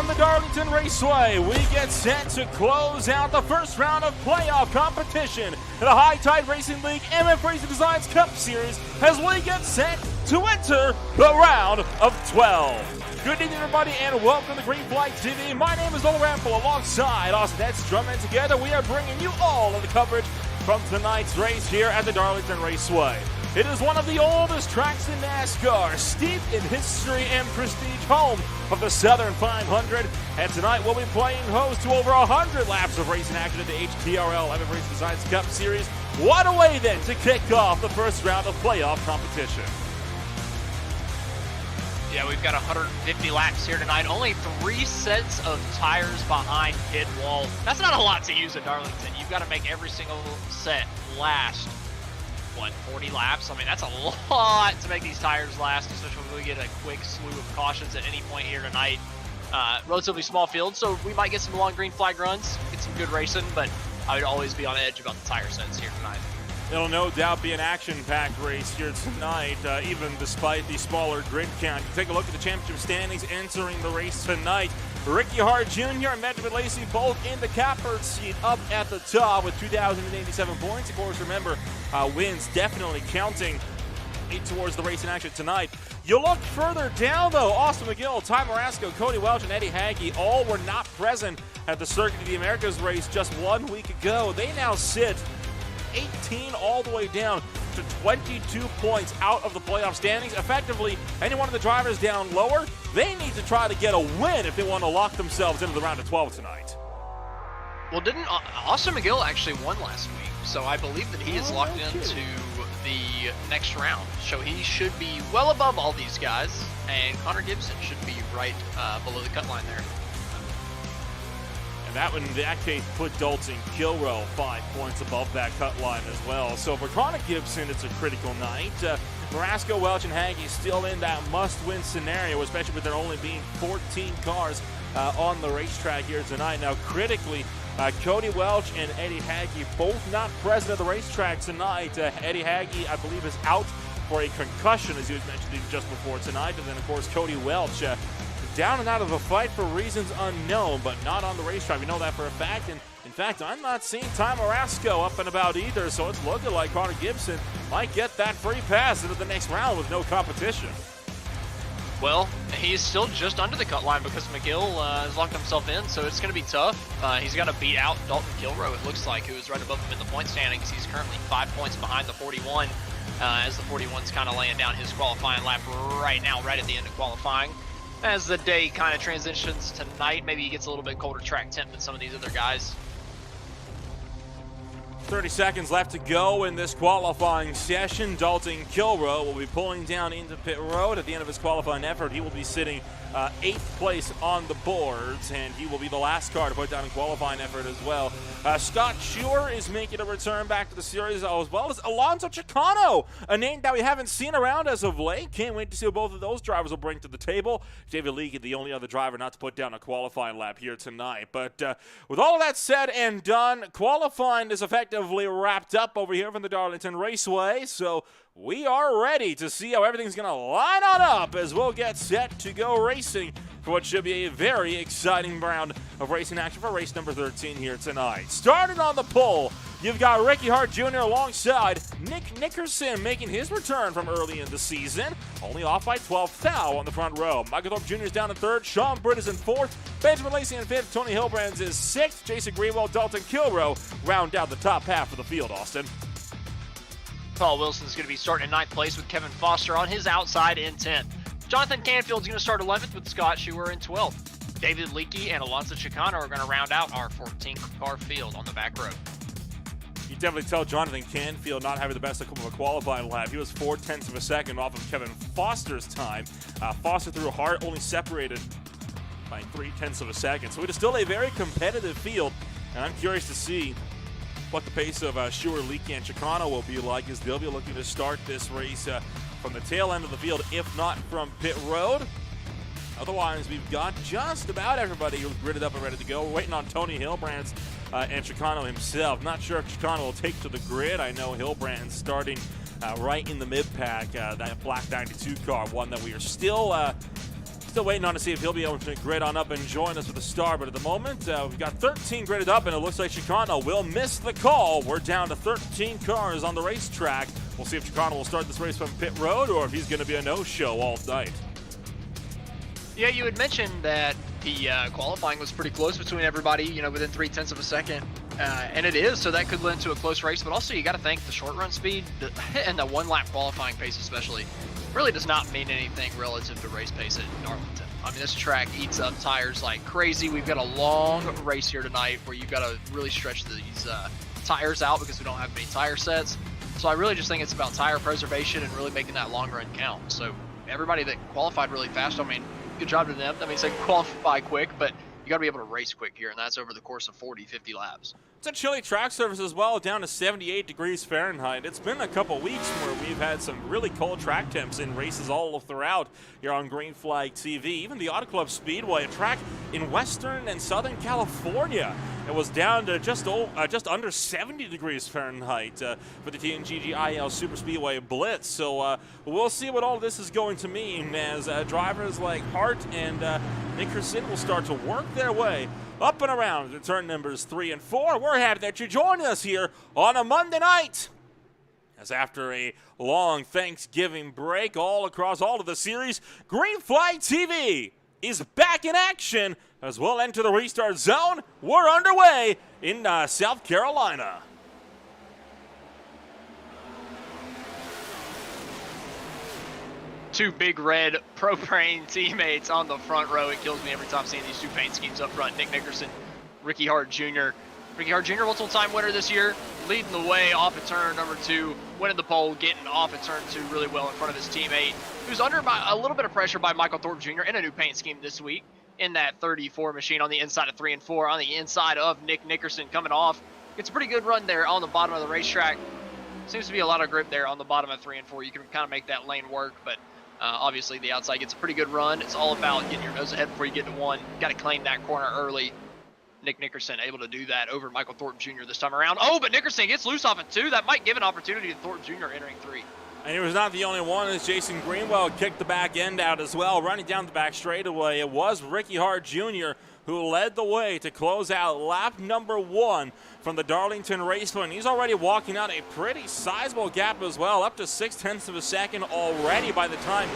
from the Darlington Raceway, we get set to close out the first round of playoff competition in the High Tide Racing League MF Racing Designs Cup Series as we get set to enter the round of 12. Good evening, everybody, and welcome to Green Flight TV. My name is Noel Rample alongside Austin Hedstrom, and together we are bringing you all of the coverage from tonight's race here at the Darlington Raceway. It is one of the oldest tracks in NASCAR, steeped in history and prestige, home of the Southern 500. And tonight we'll be playing host to over 100 laps of racing action at the HTRL MF Racing Designs Cup Series. What a way then to kick off the first round of playoff competition. Yeah, we've got 150 laps here tonight. Only 3 sets of tires behind pit wall. That's not a lot to use at Darlington. You've got to make every single set last. 40 laps? I mean, that's a lot to make these tires last, especially when we get a quick slew of cautions at any point here tonight. Relatively small field, so we might get some long green flag runs, get some good racing, but I would always be on edge about the tire sets here tonight. It'll no doubt be an action-packed race here tonight, even despite the smaller grid count. Take a look at the championship standings entering the race tonight. Ricky Hart Jr. and Benjamin Lacey both in the catbird seat up at the top with 2,087 points. Of course, remember, wins definitely counting towards the racing action tonight. You look further down, though. Austin McGill, Ty Marasco, Cody Welch, and Eddie Hagge all were not present at the Circuit of the Americas race just 1 week ago. They now sit 18 all the way down to 22 points out of the playoff standings. Effectively, any one of the drivers down lower, they need to try to get a win if they want to lock themselves into the round of 12 tonight. Well, didn't Austin McGill actually won last week, so I believe that he is locked into the next round. So he should be well above all these guys, and Connor Gibson should be right below the cut line there. That would, in that case, put Dalton Kilrow 5 points above that cut line as well. So for Connor Gibson, it's a critical night. Marasco, Welch, and Hagge still in that must-win scenario, especially with there only being 14 cars on the racetrack here tonight. Now, critically, Cody Welch and Eddie Hagge both not present at the racetrack tonight. Eddie Hagge, I believe, is out for a concussion, as you had mentioned just before tonight. And then, of course, Cody Welch down and out of the fight for reasons unknown, but not on the racetrack. We know that for a fact. And in fact, I'm not seeing Ty Marasco up and about either, so it's looking like Connor Gibson might get that free pass into the next round with no competition. Well, he's still just under the cut line because McGill has locked himself in, so it's going to be tough. He's got to beat out Dalton Kilrow, it looks like, who is right above him in the point standings. He's currently 5 points behind the 41, as the 41's kind of laying down his qualifying lap right now, right at the end of qualifying. As the day kind of transitions tonight, maybe he gets a little bit colder track temp than some of these other guys. 30 seconds left to go in this qualifying session. Dalton Kilrow will be pulling down into pit road at the end of his qualifying effort. He will be sitting 8th place on the boards, and he will be the last car to put down in qualifying effort as well. Scott Schuer is making a return back to the series, as well as Alonso Chicano, a name that we haven't seen around as of late. Can't wait to see what both of those drivers will bring to the table. David Leakey, the only other driver not to put down a qualifying lap here tonight. But with all of that said and done, qualifying is effectively wrapped up over here from the Darlington Raceway, so we are ready to see how everything's going to line on up as we'll get set to go racing for what should be a very exciting round of racing action for race number 13 here tonight. Starting on the pole, you've got Ricky Hart Jr. alongside Nick Nickerson making his return from early in the season, only off by 12th thou on the front row. Michael Thorpe Jr. is down in 3rd, Sean Britt is in 4th, Benjamin Lacey in 5th, Tony Hilbrands is 6th, Jason Greenwell, Dalton Kilrow round out the top half of the field, Austin. Paul Wilson's going to be starting in 9th place with Kevin Foster on his outside in 10th. Jonathan Canfield's going to start 11th with Scott Schuer in 12th. David Leakey and Alonso Chicano are going to round out our 14-car field on the back row. You definitely tell Jonathan Canfield not having the best of a qualifying lap. He was 4/10 of a second off of Kevin Foster's time. Foster through Hart only separated by 3/10 of a second. So it is still a very competitive field, and I'm curious to see what the pace of Schuer, Leakey, and Chicano will be like, as they'll be looking to start this race from the tail end of the field, if not from pit road. Otherwise, we've got just about everybody who's gridded up and ready to go. We're waiting on Tony Hilbrands and Chicano himself. Not sure if Chicano will take to the grid. I know Hilbrands starting right in the mid-pack, that black 92 car, one that we are still Still waiting on to see if he'll be able to grid on up and join us with a star, but at the moment, we've got 13 gridded up, and it looks like Chicano will miss the call. We're down to 13 cars on the racetrack. We'll see if Chicano will start this race from pit road or if he's going to be a no-show all night. Yeah, you had mentioned that the qualifying was pretty close between everybody, within 0.3 of a second. And it is, so that could lead to a close race. But also, you got to think the short run speed and the one-lap qualifying pace especially really does not mean anything relative to race pace at Darlington. I mean, this track eats up tires like crazy. We've got a long race here tonight where you've got to really stretch these tires out because we don't have many tire sets. So I really just think it's about tire preservation and really making that long run count. So everybody that qualified really fast, I mean, good job to them. That means they can qualify quick, but you got to be able to race quick here, and that's over the course of 40, 50 laps. It's a chilly track surface as well, down to 78 degrees Fahrenheit. It's been a couple weeks where we've had some really cold track temps in races all throughout here on Green Flag TV. Even the Auto Club Speedway, a track in Western and Southern California, it was down to just under 70 degrees Fahrenheit for the TNGGIL Super Speedway Blitz. So we'll see what all this is going to mean as drivers like Hart and Nickerson will start to work their way up and around the turn numbers 3 and 4. We're happy that you're joining us here on a Monday night, as after a long Thanksgiving break all across all of the series, Green Flag TV is back in action as we'll enter the restart zone. We're underway in South Carolina. Two big red propane teammates on the front row. It kills me every time seeing these two paint schemes up front. Nick Nickerson, Ricky Hart Jr. Ricky Hart Jr., multiple time winner this year, leading the way off of turn number 2, winning the pole, getting off of turn 2 really well in front of his teammate, who's under a little bit of pressure by Michael Thorpe Jr. in a new paint scheme this week in that 34 machine on the inside of 3 and 4, on the inside of Nick Nickerson coming off. Gets a pretty good run there on the bottom of the racetrack. Seems to be a lot of grip there on the bottom of 3 and 4. You can kind of make that lane work, but obviously the outside gets a pretty good run. It's all about getting your nose ahead before you get to 1. Got to claim that corner early. Nick Nickerson able to do that over Michael Thorpe Jr. this time around. Oh, but Nickerson gets loose off it 2. That might give an opportunity to Thorpe Jr. entering 3. And he was not the only one, as Jason Greenwell kicked the back end out as well, running down the back straightaway. It was Ricky Hart Jr. who led the way to close out lap number 1 from the Darlington Raceway. And he's already walking out a pretty sizable gap as well, up to 0.6 of a second already by the time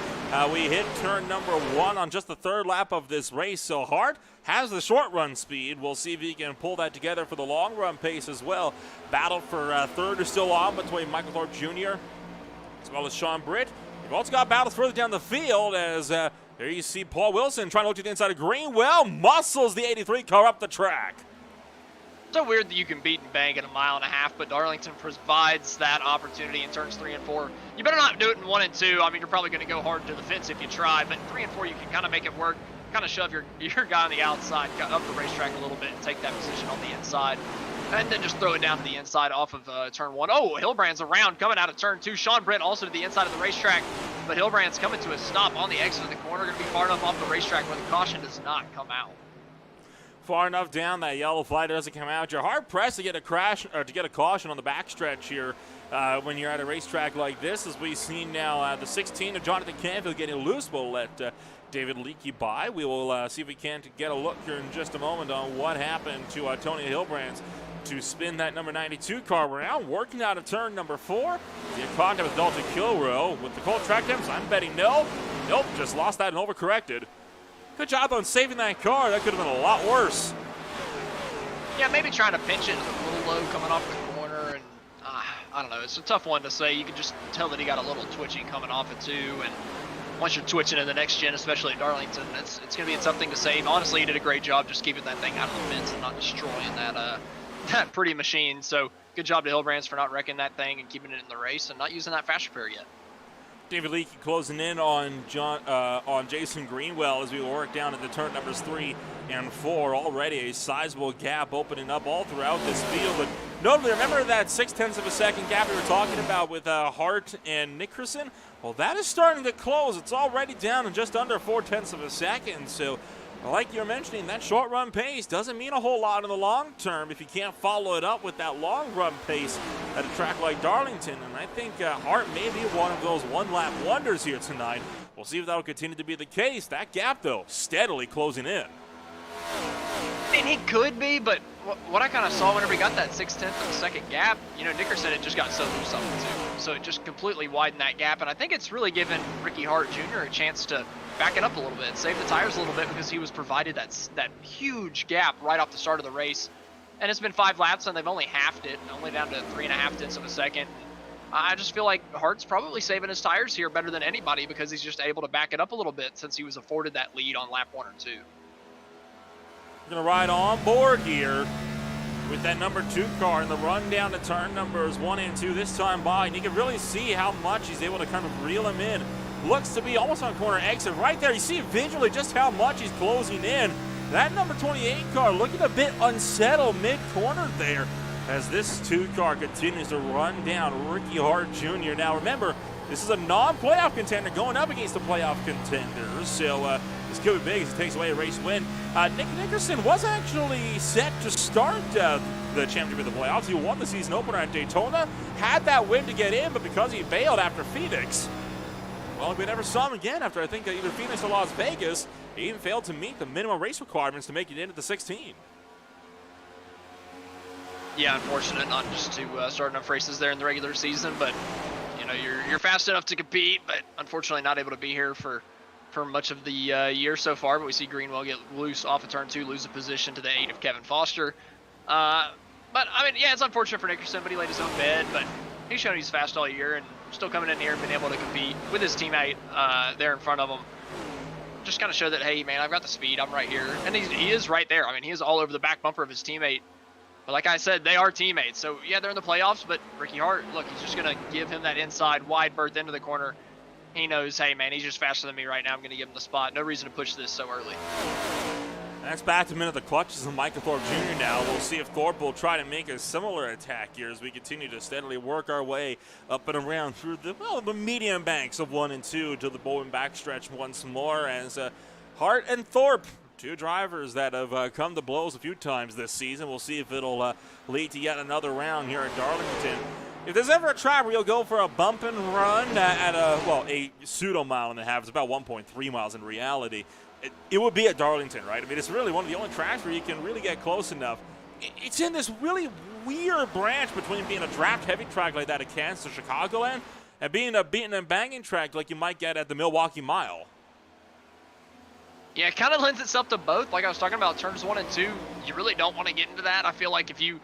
we hit turn number 1 on just the 3rd lap of this race. So Hart has the short run speed. We'll see if he can pull that together for the long run pace as well. Battle for 3rd is still on between Michael Thorpe Jr. as well as Sean Britt. We've also got battles further down the field as there you see Paul Wilson trying to look to the inside of Greenwell, muscles the 83 car up the track. So weird that you can beat and bang at 1.5 miles, but Darlington provides that opportunity in turns 3 and 4. You better not do it in 1 and 2. I mean, you're probably going to go hard to the fence if you try, but 3 and 4 you can kind of make it work, kind of shove your guy on the outside, up the racetrack a little bit and take that position on the inside. And then just throw it down to the inside off of turn 1. Oh, Hilbrand's around coming out of turn 2. Sean Britt also to the inside of the racetrack, but Hilbrand's coming to a stop on the exit of the corner. Going to be far enough off the racetrack where the caution does not come out. Far enough down, that yellow flag doesn't come out. You're hard pressed to get a crash or to get a caution on the backstretch here when you're at a racetrack like this, as we've seen now. The 16 of Jonathan Canfield getting loose will let David Leakey by. We will see if we can get a look here in just a moment on what happened to Tony Hilbrand to spin that number 92 car around, working out of turn number 4. The contact with Dalton Kilrow with the cold track temps. I'm betting no. Nope, just lost that and overcorrected. Good job on saving that car. That could have been a lot worse. Yeah, maybe trying to pinch it a little low coming off the corner, and I don't know. It's a tough one to say. You can just tell that he got a little twitchy coming off it too, and once you're twitching in the next gen, especially at Darlington, it's going to be something to save. Honestly, he did a great job just keeping that thing out of the fence and not destroying that pretty machine. So good job to Hilbrands for not wrecking that thing and keeping it in the race and not using that fast repair yet. David Leakey closing in on Jason Greenwell as we work down into turn numbers 3 and 4. Already a sizable gap opening up all throughout this field. But notably, remember that 0.6 of a second gap we were talking about with Hart and Nickerson? Well, that is starting to close. It's already down to just under 0.4 of a second. So, like you're mentioning, that short run pace doesn't mean a whole lot in the long term if you can't follow it up with that long run pace at a track like Darlington. And I think Hart may be one of those one-lap wonders here tonight. We'll see if that'll continue to be the case. That gap, though, steadily closing in. And he could be, but what I kind of saw whenever he got that 0.6 of a second gap, you know, Nickerson had just got so loose off the two. So it just completely widened that gap. And I think it's really given Ricky Hart Jr. a chance to back it up a little bit, save the tires a little bit, because he was provided that huge gap right off the start of the race. And it's been 5 laps, and they've only halved it, only down to 3.5 of a second. I just feel like Hart's probably saving his tires here better than anybody, because he's just able to back it up a little bit since he was afforded that lead on lap 1 or 2. We're going to ride on board here with that number 2 car in the run down to turn numbers 1 and 2 this time by. And you can really see how much he's able to kind of reel him in. Looks to be almost on corner exit right there. You see visually just how much he's closing in. That number 28 car looking a bit unsettled mid-corner there as this 2 car continues to run down Ricky Hart Jr. Now remember, this is a non-playoff contender going up against the playoff contenders. So this could be big as he takes away a race win. Nick Nickerson was actually set to start the championship of the playoffs. He won the season opener at Daytona, had that win to get in, but because he bailed after Phoenix, well, we never saw him again after I think either Phoenix or Las Vegas. He even failed to meet the minimum race requirements to make it into the 16. Yeah, unfortunate not just to start enough races there in the regular season, but you know, you're fast enough to compete, but unfortunately not able to be here for much of the year so far. But we see Greenwell get loose off of turn 2, lose a position to the 8 of Kevin Foster. But I mean, yeah, it's unfortunate for Nickerson, but he laid his own bed. But he's shown he's fast all year and still coming in here and been able to compete with his teammate there in front of him. Just kind of show that, hey, man, I've got the speed. I'm right here. And he is right there. I mean, he is all over the back bumper of his teammate. But like I said, they are teammates. So, yeah, they're in the playoffs, but Ricky Hart, look, he's just going to give him that inside wide berth into the corner. He knows, hey, man, he's just faster than me right now. I'm going to give him the spot. No reason to push this so early. That's back to minute the clutches of Michael Thorpe Jr. now. We'll see if Thorpe will try to make a similar attack here as we continue to steadily work our way up and around through the medium banks of 1 and 2 to the Bowman backstretch once more as Hart and Thorpe, 2 drivers that have come to blows a few times this season. We'll see if it'll lead to yet another round here at Darlington. If there's ever a track where you'll go for a bump and run at a pseudo mile and a half, it's about 1.3 miles in reality, it would be at Darlington, right? I mean, it's really one of the only tracks where you can really get close enough. It's in this really weird branch between being a draft-heavy track like that at Kansas or Chicagoland and being a beating and banging track like you might get at the Milwaukee Mile. Yeah, it kind of lends itself to both. Like I was talking about turns 1 and 2, you really don't want to get into that. I feel like if you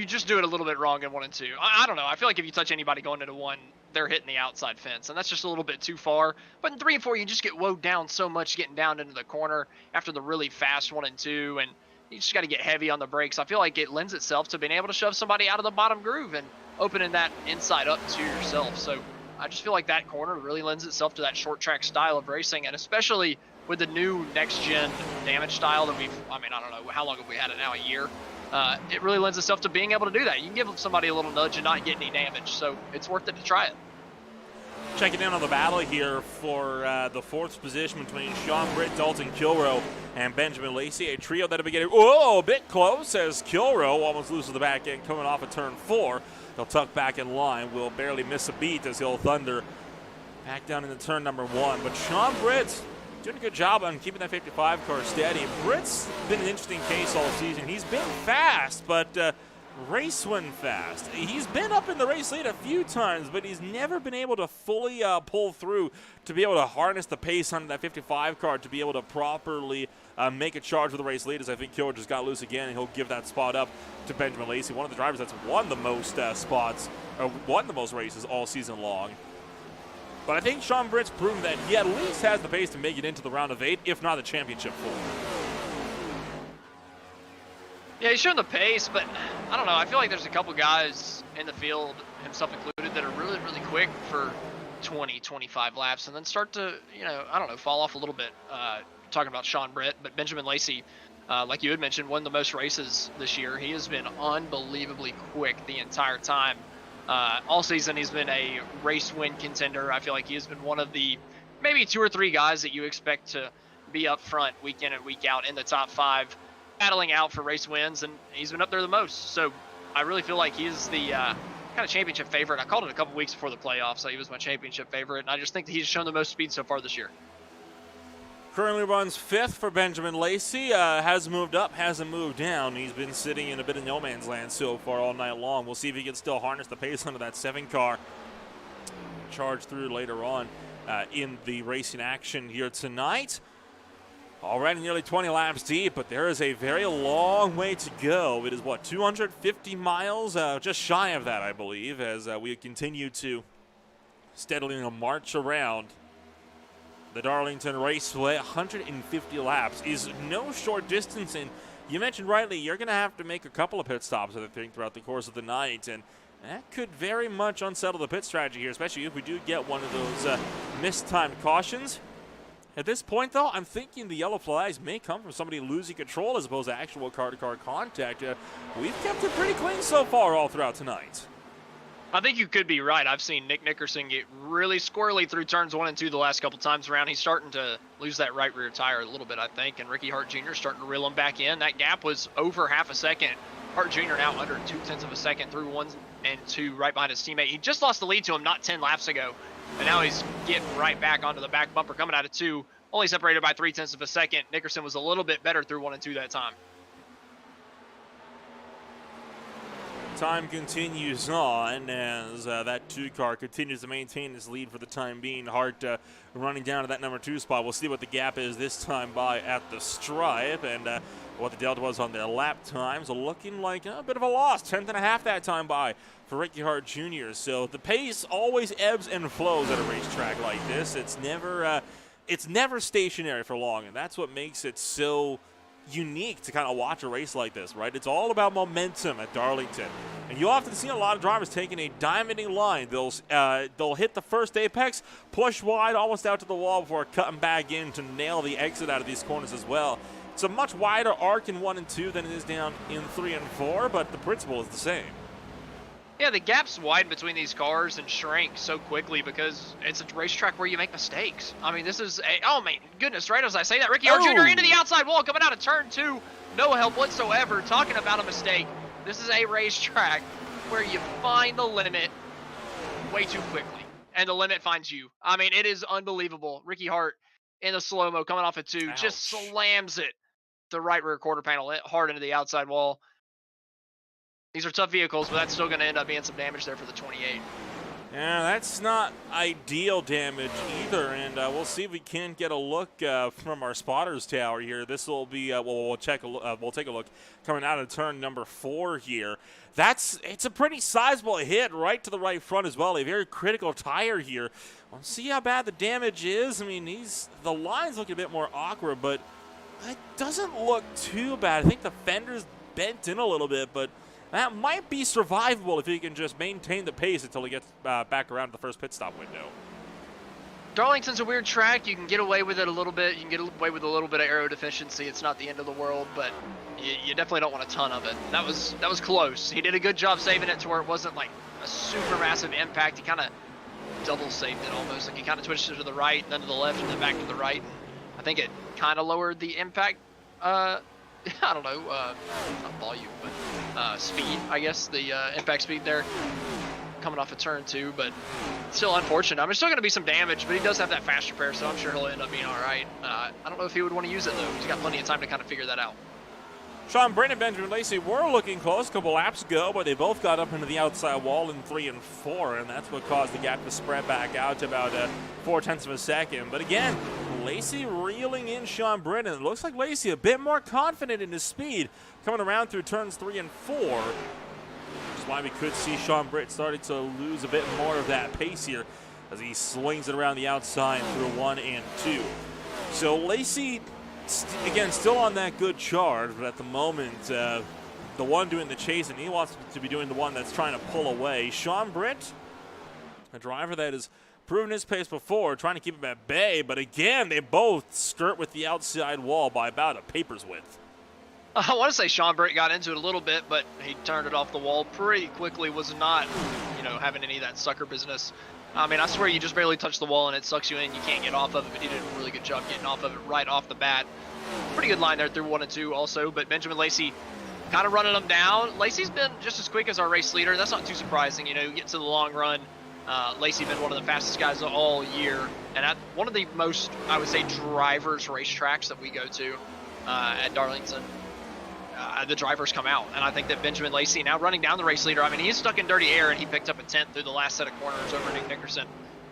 just do it a little bit wrong in 1 and 2, I don't know. I feel like if you touch anybody going into 1, they're hitting the outside fence, and that's just a little bit too far. But in 3 and 4, you just get woed down so much getting down into the corner after the really fast 1 and 2, and you just got to get heavy on the brakes. I feel like it lends itself to being able to shove somebody out of the bottom groove and opening that inside up to yourself. So I just feel like that corner really lends itself to that short track style of racing, and especially with the new next-gen damage style that I don't know, how long have we had it now, a year? It really lends itself to being able to do that. You can give somebody a little nudge and not get any damage, so it's worth it to try it. Checking in on the battle here for the 4th position between Sean Britt, Dalton Kilroe, and Benjamin Lacey, a trio that'll be getting a bit close as Kilroe almost loses the back end coming off of turn 4. He'll tuck back in line, will barely miss a beat as he'll thunder back down into turn number 1. But Sean Britt doing a good job on keeping that 55 car steady. Britt's been an interesting case all season. He's been fast, but race win fast. He's been up in the race lead a few times, but he's never been able to fully pull through to be able to harness the pace on that 55 car to be able to properly make a charge with the race lead, as I think Kilroe just got loose again, and he'll give that spot up to Benjamin Lacey, one of the drivers that's won the most spots, or won the most races all season long. But I think Sean Britt's proven that he at least has the pace to make it into the round of 8, if not the championship 4. Yeah, he's showing the pace, but I don't know. I feel like there's a couple guys in the field, himself included, that are really, really quick for 20, 25 laps and then start to, fall off a little bit. Talking about Sean Britt, but Benjamin Lacey, like you had mentioned, won the most races this year. He has been unbelievably quick the entire time. All season, he's been a race win contender. I feel like he has been one of the maybe 2 or 3 guys that you expect to be up front week in and week out in the top 5, battling out for race wins, and he's been up there the most. So I really feel like he's the kind of championship favorite. I called it a couple weeks before the playoffs, so he was my championship favorite. And I just think that he's shown the most speed so far this year. Currently runs 5th for Benjamin Lacey. Has moved up, hasn't moved down. He's been sitting in a bit of no man's land so far all night long. We'll see if he can still harness the pace under that 7 car. Charge through later on in the racing action here tonight. Already nearly 20 laps deep, but there is a very long way to go. It is, what, 250 miles? Just shy of that, I believe, as we continue to steadily march around the Darlington Raceway. 150 laps is no short distance, and you mentioned rightly, you're going to have to make a couple of pit stops, I think, throughout the course of the night, and that could very much unsettle the pit strategy here, especially if we do get one of those mistimed cautions. At this point, though, I'm thinking the yellow flags may come from somebody losing control as opposed to actual car-to-car contact. We've kept it pretty clean so far all throughout tonight. I think you could be right. I've seen Nick Nickerson get really squirrely through turns 1 and 2 the last couple times around. He's starting to lose that right rear tire a little bit, I think, and Ricky Hart Jr. starting to reel him back in. That gap was over half a second. Hart Jr. now under 0.2 of a second through 1 and 2 right behind his teammate. He just lost the lead to him not 10 laps ago, and now he's getting right back onto the back bumper coming out of 2, only separated by 0.3 of a second. Nickerson was a little bit better through 1 and 2 that time. Time continues on as that 2 car continues to maintain his lead for the time being. Hart running down to that number 2 spot. We'll see what the gap is this time by at the stripe and what the delta was on their lap times. Looking like a bit of a loss. 10th and a half that time by for Ricky Hart Jr. So the pace always ebbs and flows at a racetrack like this. It's never stationary for long, and that's what makes it so unique to kind of watch a race like this, right? It's all about momentum at Darlington, and you often see a lot of drivers taking a diamonding line. They'll hit the first apex, push wide almost out to the wall before cutting back in to nail the exit out of these corners as well. It's a much wider arc in 1 and 2 than it is down in 3 and 4, but the principle is the same. Yeah, the gaps widen between these cars and shrink so quickly because it's a racetrack where you make mistakes. I mean, this is oh my goodness, right as I say that, Ricky Hart Jr. into the outside wall coming out of turn 2. No help whatsoever. Talking about a mistake. This is a racetrack where you find the limit way too quickly, and the limit finds you. I mean, it is unbelievable. Ricky Hart in the slow-mo coming off of 2, Ouch. just slams it the right rear quarter panel hard into the outside wall. These are tough vehicles, but that's still going to end up being some damage there for the 28. Yeah, that's not ideal damage either, and we'll see if we can get a look from our spotters tower here. This will be we'll take a look coming out of turn number 4 here. It's a pretty sizable hit right to the right front as well. A very critical tire here. We'll see how bad the damage is. I mean, the line's looking a bit more awkward, but it doesn't look too bad. I think the fender's bent in a little bit, but that might be survivable if he can just maintain the pace until he gets back around to the first pit stop window. Darlington's a weird track. You can get away with it a little bit. You can get away with a little bit of aero deficiency. It's not the end of the world, but you definitely don't want a ton of it. That was close. He did a good job saving it to where it wasn't like a super massive impact. He kind of double saved it almost. Like he kind of twitched it to the right, then to the left, and then back to the right. And I think it kind of lowered the impact. I don't know, not volume, but speed, I guess, the impact speed there coming off of turn 2, but still unfortunate. I mean, there's still going to be some damage, but he does have that fast repair, so I'm sure he'll end up being all right. I don't know if he would want to use it, though. He's got plenty of time to kind of figure that out. Sean Brent and Benjamin Lacey were looking close a couple laps ago, but they both got up into the outside wall in 3 and 4, and that's what caused the gap to spread back out to about 0.4 of a second. But again, Lacey reeling in Sean Brennan. It looks like Lacey a bit more confident in his speed coming around through turns 3 and 4. Which is why we could see Sean Britt starting to lose a bit more of that pace here as he swings it around the outside through 1 and 2. So Lacey, again, still on that good charge, but at the moment, the one doing the chase, and he wants to be doing the one that's trying to pull away. Sean Britt, a driver that has proven his pace before, trying to keep him at bay, but again, they both skirt with the outside wall by about a paper's width. I want to say Sean Britt got into it a little bit, but he turned it off the wall pretty quickly, was not, having any of that sucker business. I mean, I swear you just barely touch the wall and it sucks you in. You can't get off of it, but he did a really good job getting off of it right off the bat. Pretty good line there through 1 and 2 also, but Benjamin Lacey kind of running them down. Lacey's been just as quick as our race leader. That's not too surprising. You know, you get to the long run. Lacey been one of the fastest guys all year, and at one of the most, I would say, drivers racetracks that we go to at Darlington. The drivers come out, and I think that Benjamin Lacey now running down the race leader. I mean, he's stuck in dirty air, and he picked up a 10th through the last set of corners over Nick Nickerson.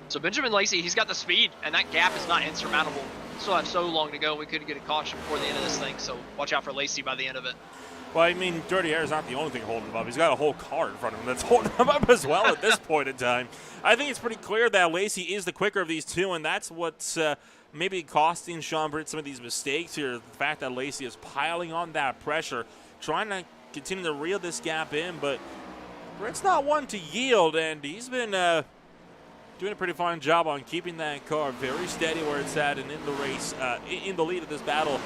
So Benjamin Lacey, he's got the speed, and that gap is not insurmountable. We still have so long to go. We could get a caution before the end of this thing, so watch out for Lacey by the end of it. Well, I mean, dirty air is not the only thing holding him up. He's got a whole car in front of him that's holding him up as well at this point in time. I think it's pretty clear that Lacey is the quicker of these two, and that's what's maybe costing Sean Britt some of these mistakes here. The fact that Lacey is piling on that pressure, trying to continue to reel this gap in, but Britt's not one to yield, and he's been doing a pretty fine job on keeping that car very steady where it's at and in the race, in the lead of this battle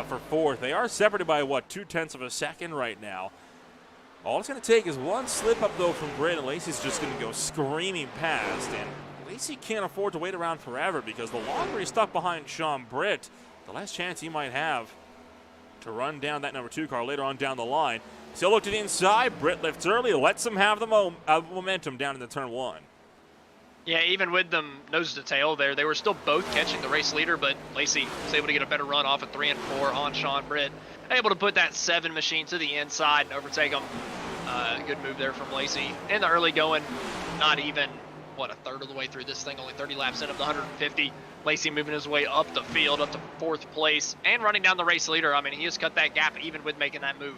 for fourth. They are separated by, what, 0.2 of a second right now. All it's going to take is one slip up, though, from Britt, and Lacey's just going to go screaming past. And Lacey can't afford to wait around forever because the longer he's stuck behind Sean Britt, the less chance he might have to run down that number 2 car later on down the line. Still look to the inside. Britt lifts early, lets him have the momentum down into turn 1. Yeah, even with them nose to tail there, they were still both catching the race leader, but Lacey was able to get a better run off at 3 and 4 on Sean Britt. Able to put that 7 machine to the inside and overtake him. Good move there from Lacey. In the early going, not even, what, a third of the way through this thing, only 30 laps in of the 150. Lacey moving his way up the field, up to 4th place, and running down the race leader. I mean, he has cut that gap even with making that move.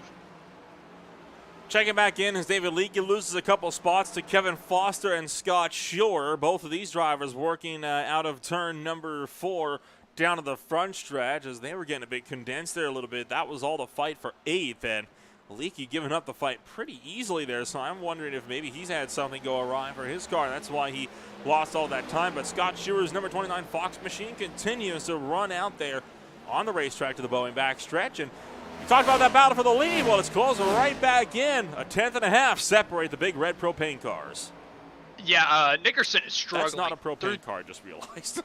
Checking back in as David Leakey loses a couple spots to Kevin Foster and Scott Shore. Both of these drivers working out of turn number 4 down to the front stretch as they were getting a bit condensed there a little bit. That was all the fight for 8th, and Leakey giving up the fight pretty easily there, so I'm wondering if maybe he's had something go awry for his car. That's why he lost all that time, but Scott Shearer's number 29 Fox machine continues to run out there on the racetrack to the Boeing back stretch, and you talked about that battle for the lead. Well, it's closing right back in. A 10.5 separate the big red propane cars. Yeah, Nickerson is struggling. That's not a propane car, I just realized.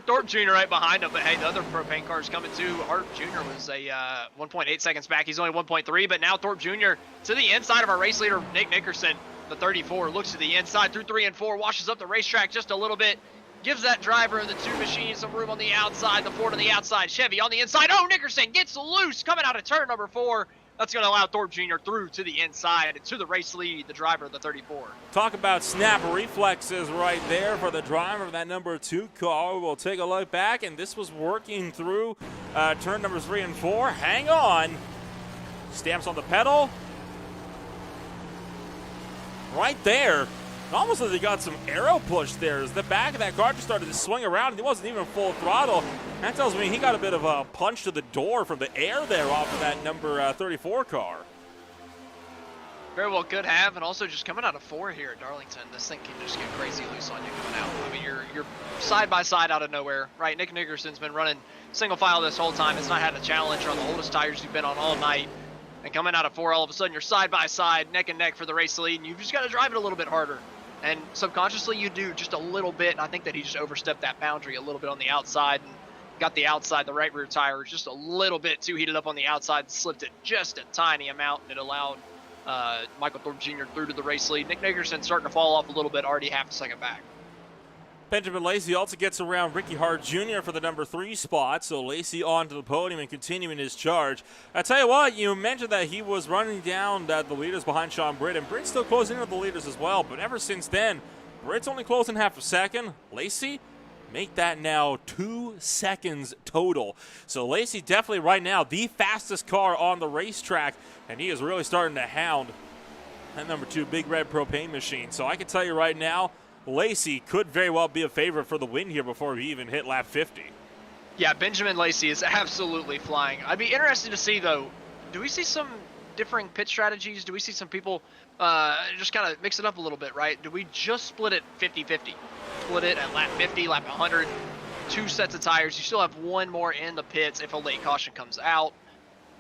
Thorpe Jr. right behind him, but hey, the other propane car is coming too. Hart Jr. was a 1.8 seconds back. He's only 1.3, but now Thorpe Jr. to the inside of our race leader, Nick Nickerson, the 34, looks to the inside through 3 and 4, washes up the racetrack just a little bit, gives that driver of the 2 machines some room on the outside, the Ford on the outside, Chevy on the inside. Oh, Nickerson gets loose coming out of turn number 4. That's going to allow Thorpe Jr. through to the inside and to the race lead, the driver of the 34. Talk about snap reflexes right there for the driver of that number 2 car. We'll take a look back, and this was working through turn numbers 3 and 4. Hang on. Stamps on the pedal. Right there. Almost as he got some arrow push there as the back of that car just started to swing around. He wasn't even full throttle. That tells me he got a bit of a punch to the door from the air there off of that number 34 car. Very well could have, and also just coming out of 4 here at Darlington, this thing can just get crazy loose on you coming out. I mean, you're side by side out of nowhere, right? Nick Nickerson's been running single file this whole time. It's not had a challenge on the oldest tires you've been on all night. And coming out of 4, all of a sudden you're side by side, neck and neck for the race lead, and you've just got to drive it a little bit harder. And subconsciously you do just a little bit, and I think that he just overstepped that boundary a little bit on the outside and got the outside, the right rear tire just a little bit too heated up on the outside, slipped it just a tiny amount, and it allowed Michael Thorpe Jr. through to the race lead. Nick Nickerson starting to fall off a little bit, already half a second back. Benjamin Lacey also gets around Ricky Hart Jr. for the number 3 spot, so Lacey onto the podium and continuing his charge. I tell you what, you mentioned that he was running down the leaders behind Sean Britt, and Britt's still closing in on the leaders as well, but ever since then, Britt's only closing half a second. Lacey, make that now 2 seconds total. So Lacey definitely right now the fastest car on the racetrack, and he is really starting to hound that number 2 big red propane machine. So I can tell you right now, Lacey could very well be a favorite for the win here before we even hit lap 50. Yeah, Benjamin Lacey is absolutely flying. I'd be interested to see, though, do we see some differing pit strategies? Do we see some people just kind of mix it up a little bit, right? Do we just split it 50-50? Split it at lap 50, lap 100, 2 sets of tires. You still have 1 more in the pits if a late caution comes out.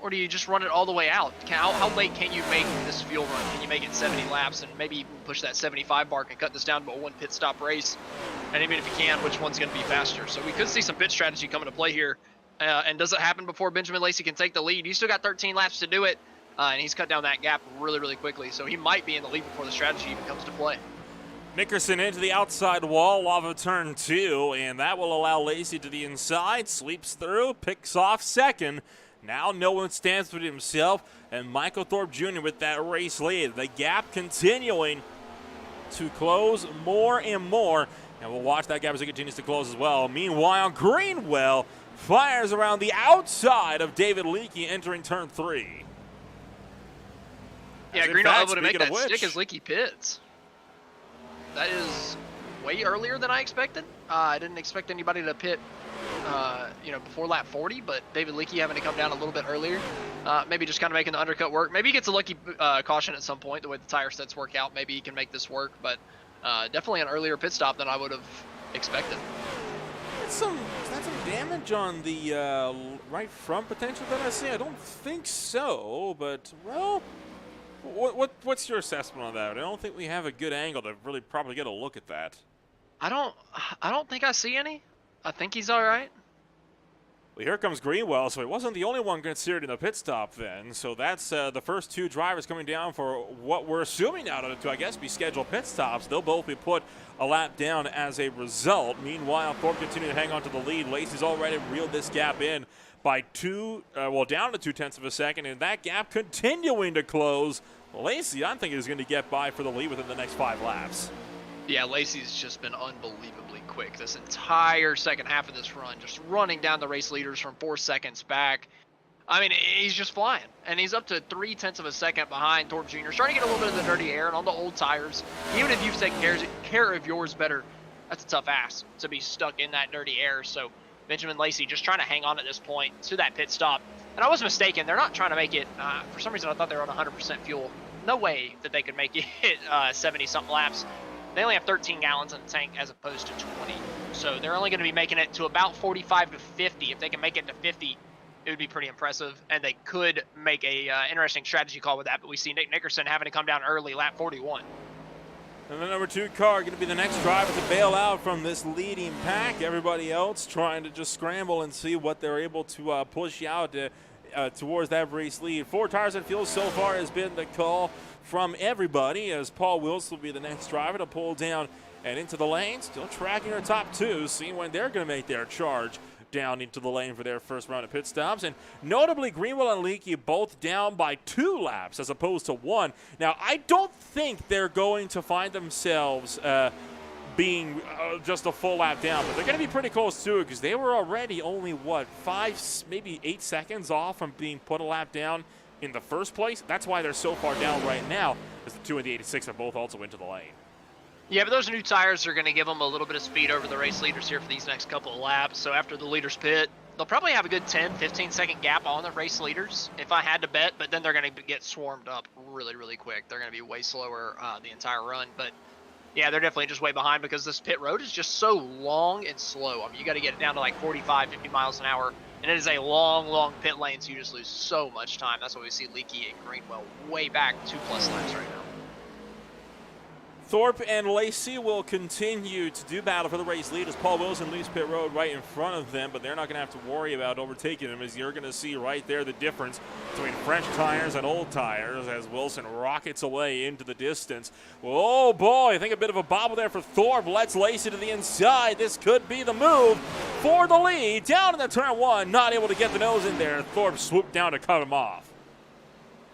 Or do you just run it all the way out? How late can you make this fuel run? Can you make it 70 laps and maybe even push that 75 mark and cut this down to a 1 pit stop race? And even if you can, which one's going to be faster? So we could see some pit strategy come into play here. And does it happen before Benjamin Lacey can take the lead? He's still got 13 laps to do it. and he's cut down that gap really, really quickly. So he might be in the lead before the strategy even comes to play. Nickerson into the outside wall off of turn 2, and that will allow Lacey to the inside, sweeps through, picks off second. Now no one stands with himself, and Michael Thorpe Jr. with that race lead. The gap continuing to close more and more, and we'll watch that gap as it continues to close as well. Meanwhile, Greenwell fires around the outside of David Leakey entering turn 3. Yeah, Greenwell able to make that stick as Leakey pits. That is way earlier than I expected. I didn't expect anybody to pit, before lap 40, but David Leakey having to come down a little bit earlier. Maybe just kind of making the undercut work. Maybe he gets a lucky caution at some point, the way the tire sets work out. Maybe he can make this work, but definitely an earlier pit stop than I would have expected. Is that some damage on the right front potential that I see? I don't think so, but, well, what's your assessment on that? I don't think we have a good angle to really probably get a look at that. I don't think I see any. I think he's all right. Well, here comes Greenwell, so he wasn't the only one considered in the pit stop then. So that's the first 2 drivers coming down for what we're assuming now to, I guess, be scheduled pit stops. They'll both be put a lap down as a result. Meanwhile, Thorpe continuing to hang on to the lead. Lacey's already reeled this gap in by down to 0.2 of a second, and that gap continuing to close. Lacey, I think, is going to get by for the lead within the next 5 laps. Yeah, Lacey's just been unbelievably quick this entire second half of this run, just running down the race leaders from 4 seconds back. I mean, he's just flying, and he's up to 0.3 of a second behind Thorpe Jr. Starting to get a little bit of the dirty air, and on the old tires, even if you've taken care of yours better, that's a tough ass to be stuck in that dirty air. So Benjamin Lacey just trying to hang on at this point to that pit stop. And I was mistaken. They're not trying to make it, for some reason I thought they were on 100% fuel. No way that they could make it 70-something laps. They only have 13 gallons in the tank as opposed to 20. So they're only going to be making it to about 45 to 50. If they can make it to 50, it would be pretty impressive. And they could make a interesting strategy call with that. But we see Nick Nickerson having to come down early, lap 41. And the number 2 car going to be the next driver to bail out from this leading pack. Everybody else trying to just scramble and see what they're able to push out towards that race lead. 4 tires and fuel so far has been the call from everybody, as Paul Wilson will be the next driver to pull down and into the lane. Still tracking our top 2, seeing when they're going to make their charge down into the lane for their first round of pit stops. And notably, Greenwell and Leakey both down by 2 laps as opposed to 1. Now, I don't think they're going to find themselves being just a full lap down, but they're going to be pretty close to it because they were already only, 5, maybe 8 seconds off from being put a lap down in the first place. That's why they're so far down right now, as the 2 and the 86 are both also into the lane. Yeah, but those new tires are going to give them a little bit of speed over the race leaders here for these next couple of laps. So after the leaders pit, they'll probably have a good 10, 15-second gap on the race leaders, if I had to bet, but then they're going to get swarmed up really, really quick. They're going to be way slower the entire run, but yeah, they're definitely just way behind because this pit road is just so long and slow. I mean, you got to get it down to like 45, 50 miles an hour, and it is a long, long pit lane, so you just lose so much time. That's why we see Leakey and Greenwell way back 2+ laps right now. Thorpe and Lacey will continue to do battle for the race lead as Paul Wilson leaves pit road right in front of them, but they're not going to have to worry about overtaking them, as you're going to see right there the difference between fresh tires and old tires as Wilson rockets away into the distance. Oh boy, I think a bit of a bobble there for Thorpe. Lets Lacey to the inside. This could be the move for the lead. Down in the turn 1, not able to get the nose in there. Thorpe swooped down to cut him off.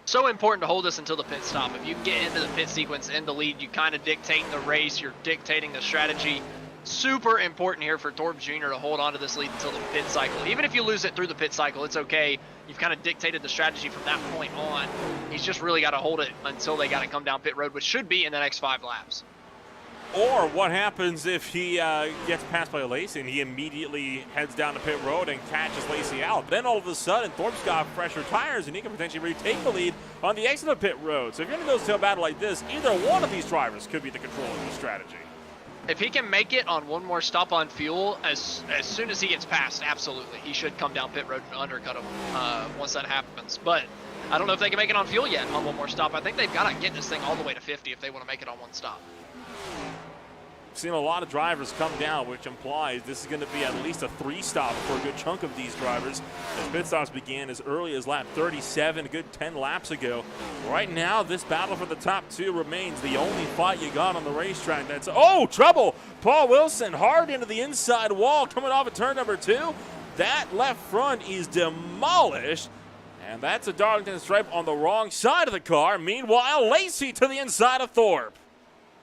So important to hold this until the pit stop. If you get into the pit sequence in the lead, you kind of dictate the race, you're dictating the strategy. Super important here for Thorpe Jr. to hold on to this lead until the pit cycle. Even if you lose it through the pit cycle, it's okay. You've kind of dictated the strategy from that point on. He's just really got to hold it until they got to come down pit road, which should be in the next 5 laps. Or what happens if he gets passed by Lacey and he immediately heads down the pit road and catches Lacey out. Then all of a sudden, Thorpe's got fresher tires and he can potentially retake the lead on the exit of pit road. So if you're going to go to a battle like this, either one of these drivers could be the control of the strategy. If he can make it on one more stop on fuel, as soon as he gets past, absolutely. He should come down pit road and undercut him once that happens. But I don't know if they can make it on fuel yet on one more stop. I think they've got to get this thing all the way to 50 if they want to make it on one stop. seen a lot of drivers come down, which implies this is going to be at least a 3-stop for a good chunk of these drivers. As pit stops began as early as lap 37, a good 10 laps ago. Right now, this battle for the top 2 remains the only fight you got on the racetrack. That's, oh, trouble! Paul Wilson hard into the inside wall coming off of turn number 2. That left front is demolished. And that's a Darlington stripe on the wrong side of the car. Meanwhile, Lacey to the inside of Thorpe.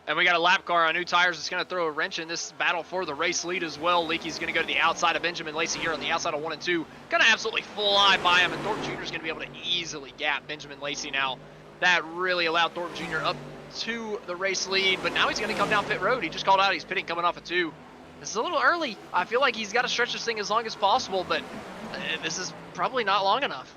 And we got a lap car on new tires that's going to throw a wrench in this battle for the race lead as well. Leakey's going to go to the outside of Benjamin Lacey here on the outside of 1 and 2. Going to absolutely fly by him, and Thorpe Jr. is going to be able to easily gap Benjamin Lacey now. That really allowed Thorpe Jr. up to the race lead, but now he's going to come down pit road. He just called out he's pitting coming off of 2. This is a little early. I feel like he's got to stretch this thing as long as possible, but this is probably not long enough.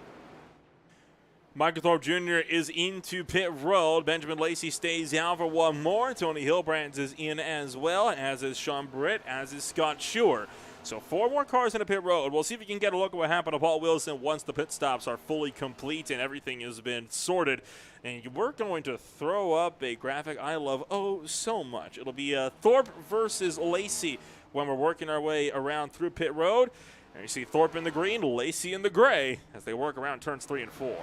Michael Thorpe Jr. is into pit road. Benjamin Lacey stays out for one more. Tony Hilbrands is in as well, as is Sean Britt, as is Scott Schuer. So 4 more cars in a pit road. We'll see if we can get a look at what happened to Paul Wilson once the pit stops are fully complete and everything has been sorted. And we're going to throw up a graphic I love so much. It'll be Thorpe versus Lacey when we're working our way around through pit road. And you see Thorpe in the green, Lacey in the gray as they work around turns 3 and 4.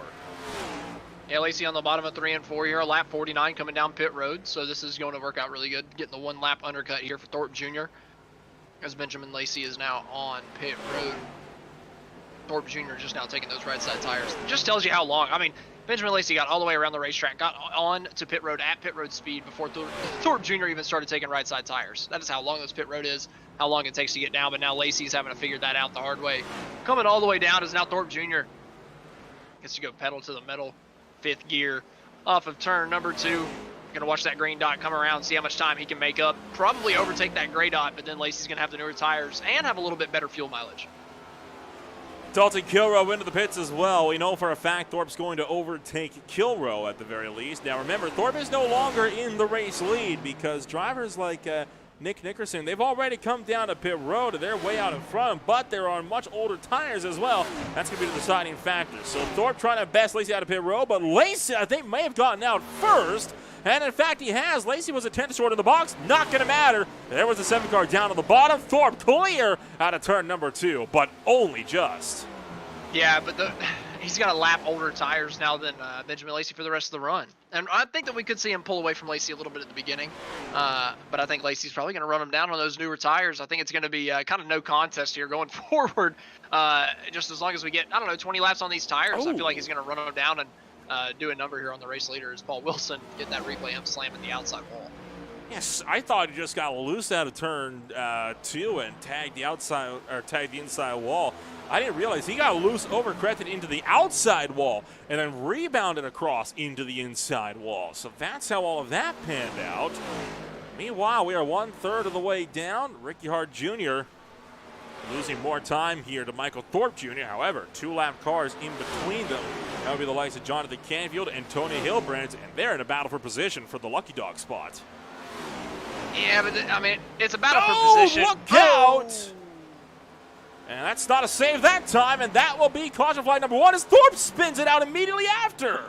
Yeah, Lacey on the bottom of 3 and 4 here, lap 49 coming down pit road. So this is going to work out really good. Getting the 1 lap undercut here for Thorpe Jr. as Benjamin Lacey is now on pit road. Thorpe Jr. just now taking those right side tires. Just tells you how long. I mean, Benjamin Lacey got all the way around the racetrack, got on to pit road at pit road speed before Thorpe Jr. even started taking right side tires. That is how long this pit road is, how long it takes to get down, but now Lacey's having to figure that out the hard way. Coming all the way down is now Thorpe Jr. Gets to go pedal to the metal, 5th gear, off of turn number 2. Gonna watch that green dot come around, see how much time he can make up. Probably overtake that gray dot, but then Lacey's gonna have the newer tires and have a little bit better fuel mileage. Dalton Kilrow into the pits as well. We know for a fact Thorpe's going to overtake Kilrow at the very least. Now remember, Thorpe is no longer in the race lead because drivers like Nick Nickerson, they've already come down to pit road and they're way out in front, but they're on much older tires as well. That's going to be the deciding factor. So Thorpe trying to best Lacey out of pit road, but Lacey, I think, may have gotten out first. And in fact, he has. Lacey was a 10th short in the box. Not going to matter. There was the 7 car down on the bottom. Thorpe clear out of turn number 2, but only just. Yeah, but he's got a lap older tires now than Benjamin Lacey for the rest of the run. And I think that we could see him pull away from Lacey a little bit at the beginning. But I think Lacey's probably going to run him down on those newer tires. I think it's going to be kind of no contest here going forward. Just as long as we get, 20 laps on these tires, I feel like he's going to run them down and do a number here on the race leader as Paul Wilson get that replay him slamming the outside wall. Yes, I thought he just got loose out of turn 2 and tagged the outside or tagged the inside wall. I didn't realize he got loose, overcorrected into the outside wall, and then rebounded across into the inside wall. So that's how all of that panned out. Meanwhile, we are 1/3 of the way down. Ricky Hart Jr. losing more time here to Michael Thorpe Jr. However, 2-lap cars in between them. That would be the likes of Jonathan Canfield and Tony Hilbrands, and they're in a battle for position for the Lucky Dog spot. Yeah, but I mean, it's a battle for position. Look out! And that's not a save that time, and that will be caution flag number 1 as Thorpe spins it out immediately after.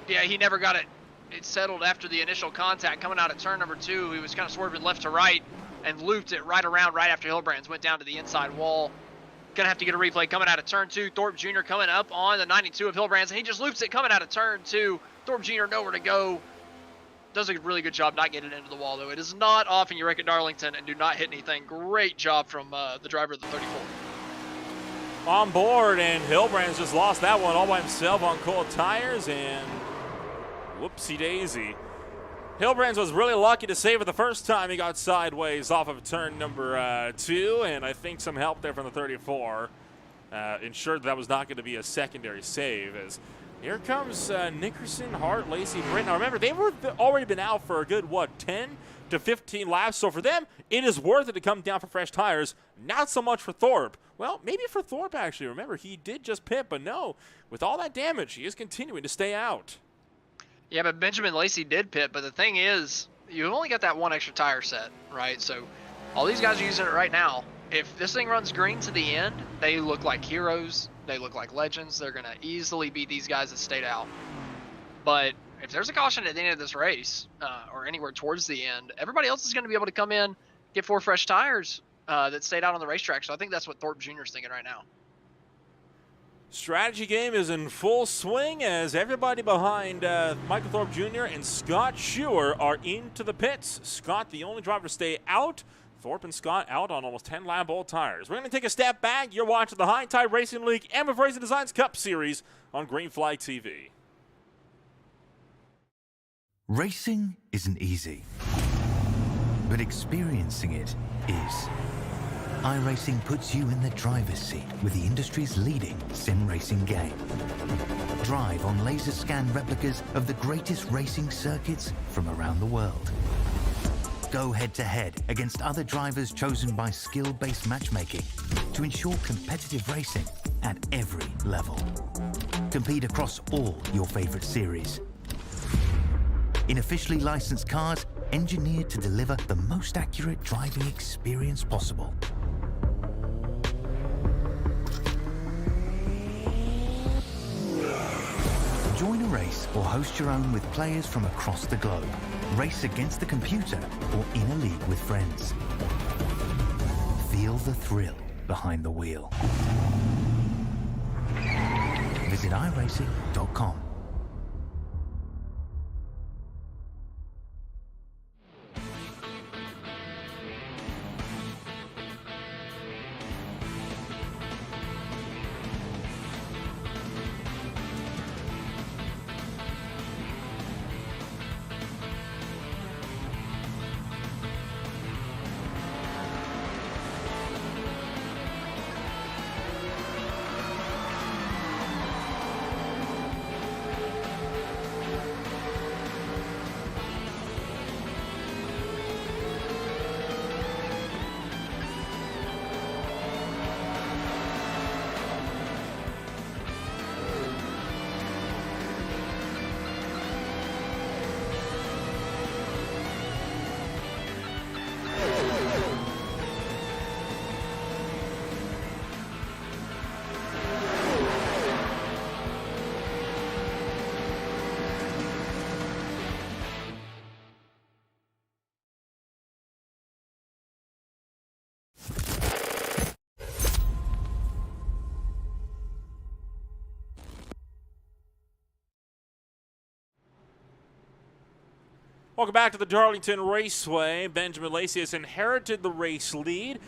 Yeah, he never got it settled after the initial contact. Coming out of turn number 2, he was kind of swerving left to right and looped it right around right after Hilbrands went down to the inside wall. Gonna have to get a replay coming out of turn 2. Thorpe Jr. coming up on the 92 of Hilbrands, and he just loops it coming out of turn 2. Thorpe Jr. nowhere to go. Does a really good job not getting into the wall, though. It is not often you wreck at Darlington and do not hit anything. Great job from the driver of the 34. On board, and Hilbrands just lost that one all by himself on cold tires, and whoopsie daisy. Hilbrands was really lucky to save it the first time he got sideways off of turn number 2, and I think some help there from the 34 ensured that was not going to be a secondary save. As here comes Nickerson, Hart, Lacey, Britt. Now remember, they've already been out for a good, 10 to 15 laps. So for them, it is worth it to come down for fresh tires. Not so much for Thorpe. Well, maybe for Thorpe, actually. Remember, he did just pit, but no. With all that damage, he is continuing to stay out. Yeah, but Benjamin Lacey did pit. But the thing is, you've only got that 1 extra tire set, right? So all these guys are using it right now. If this thing runs green to the end, they look like heroes. They look like legends. They're going to easily beat these guys that stayed out. But if there's a caution at the end of this race, or anywhere towards the end, everybody else is going to be able to come in, get 4 fresh tires that stayed out on the racetrack. So I think that's what Thorpe Jr. is thinking right now. Strategy game is in full swing as everybody behind Michael Thorpe Jr. and Scott Schuer are into the pits. Scott, the only driver to stay out. Thorpe and Scott out on almost 10 lap old tires. We're going to take a step back. You're watching the High Tide Racing League Amateur Racing Designs Cup Series on Green Flag TV. Racing isn't easy, but experiencing it is. iRacing puts you in the driver's seat with the industry's leading sim racing game. Drive on laser scan replicas of the greatest racing circuits from around the world. Go head-to-head against other drivers chosen by skill-based matchmaking to ensure competitive racing at every level. Compete across all your favorite series. In officially licensed cars, engineered to deliver the most accurate driving experience possible. Join a race or host your own with players from across the globe. Race against the computer or in a league with friends. Feel the thrill behind the wheel. Visit iRacing.com. Welcome back to the Darlington Raceway. Benjamin Lacey has inherited the race lead.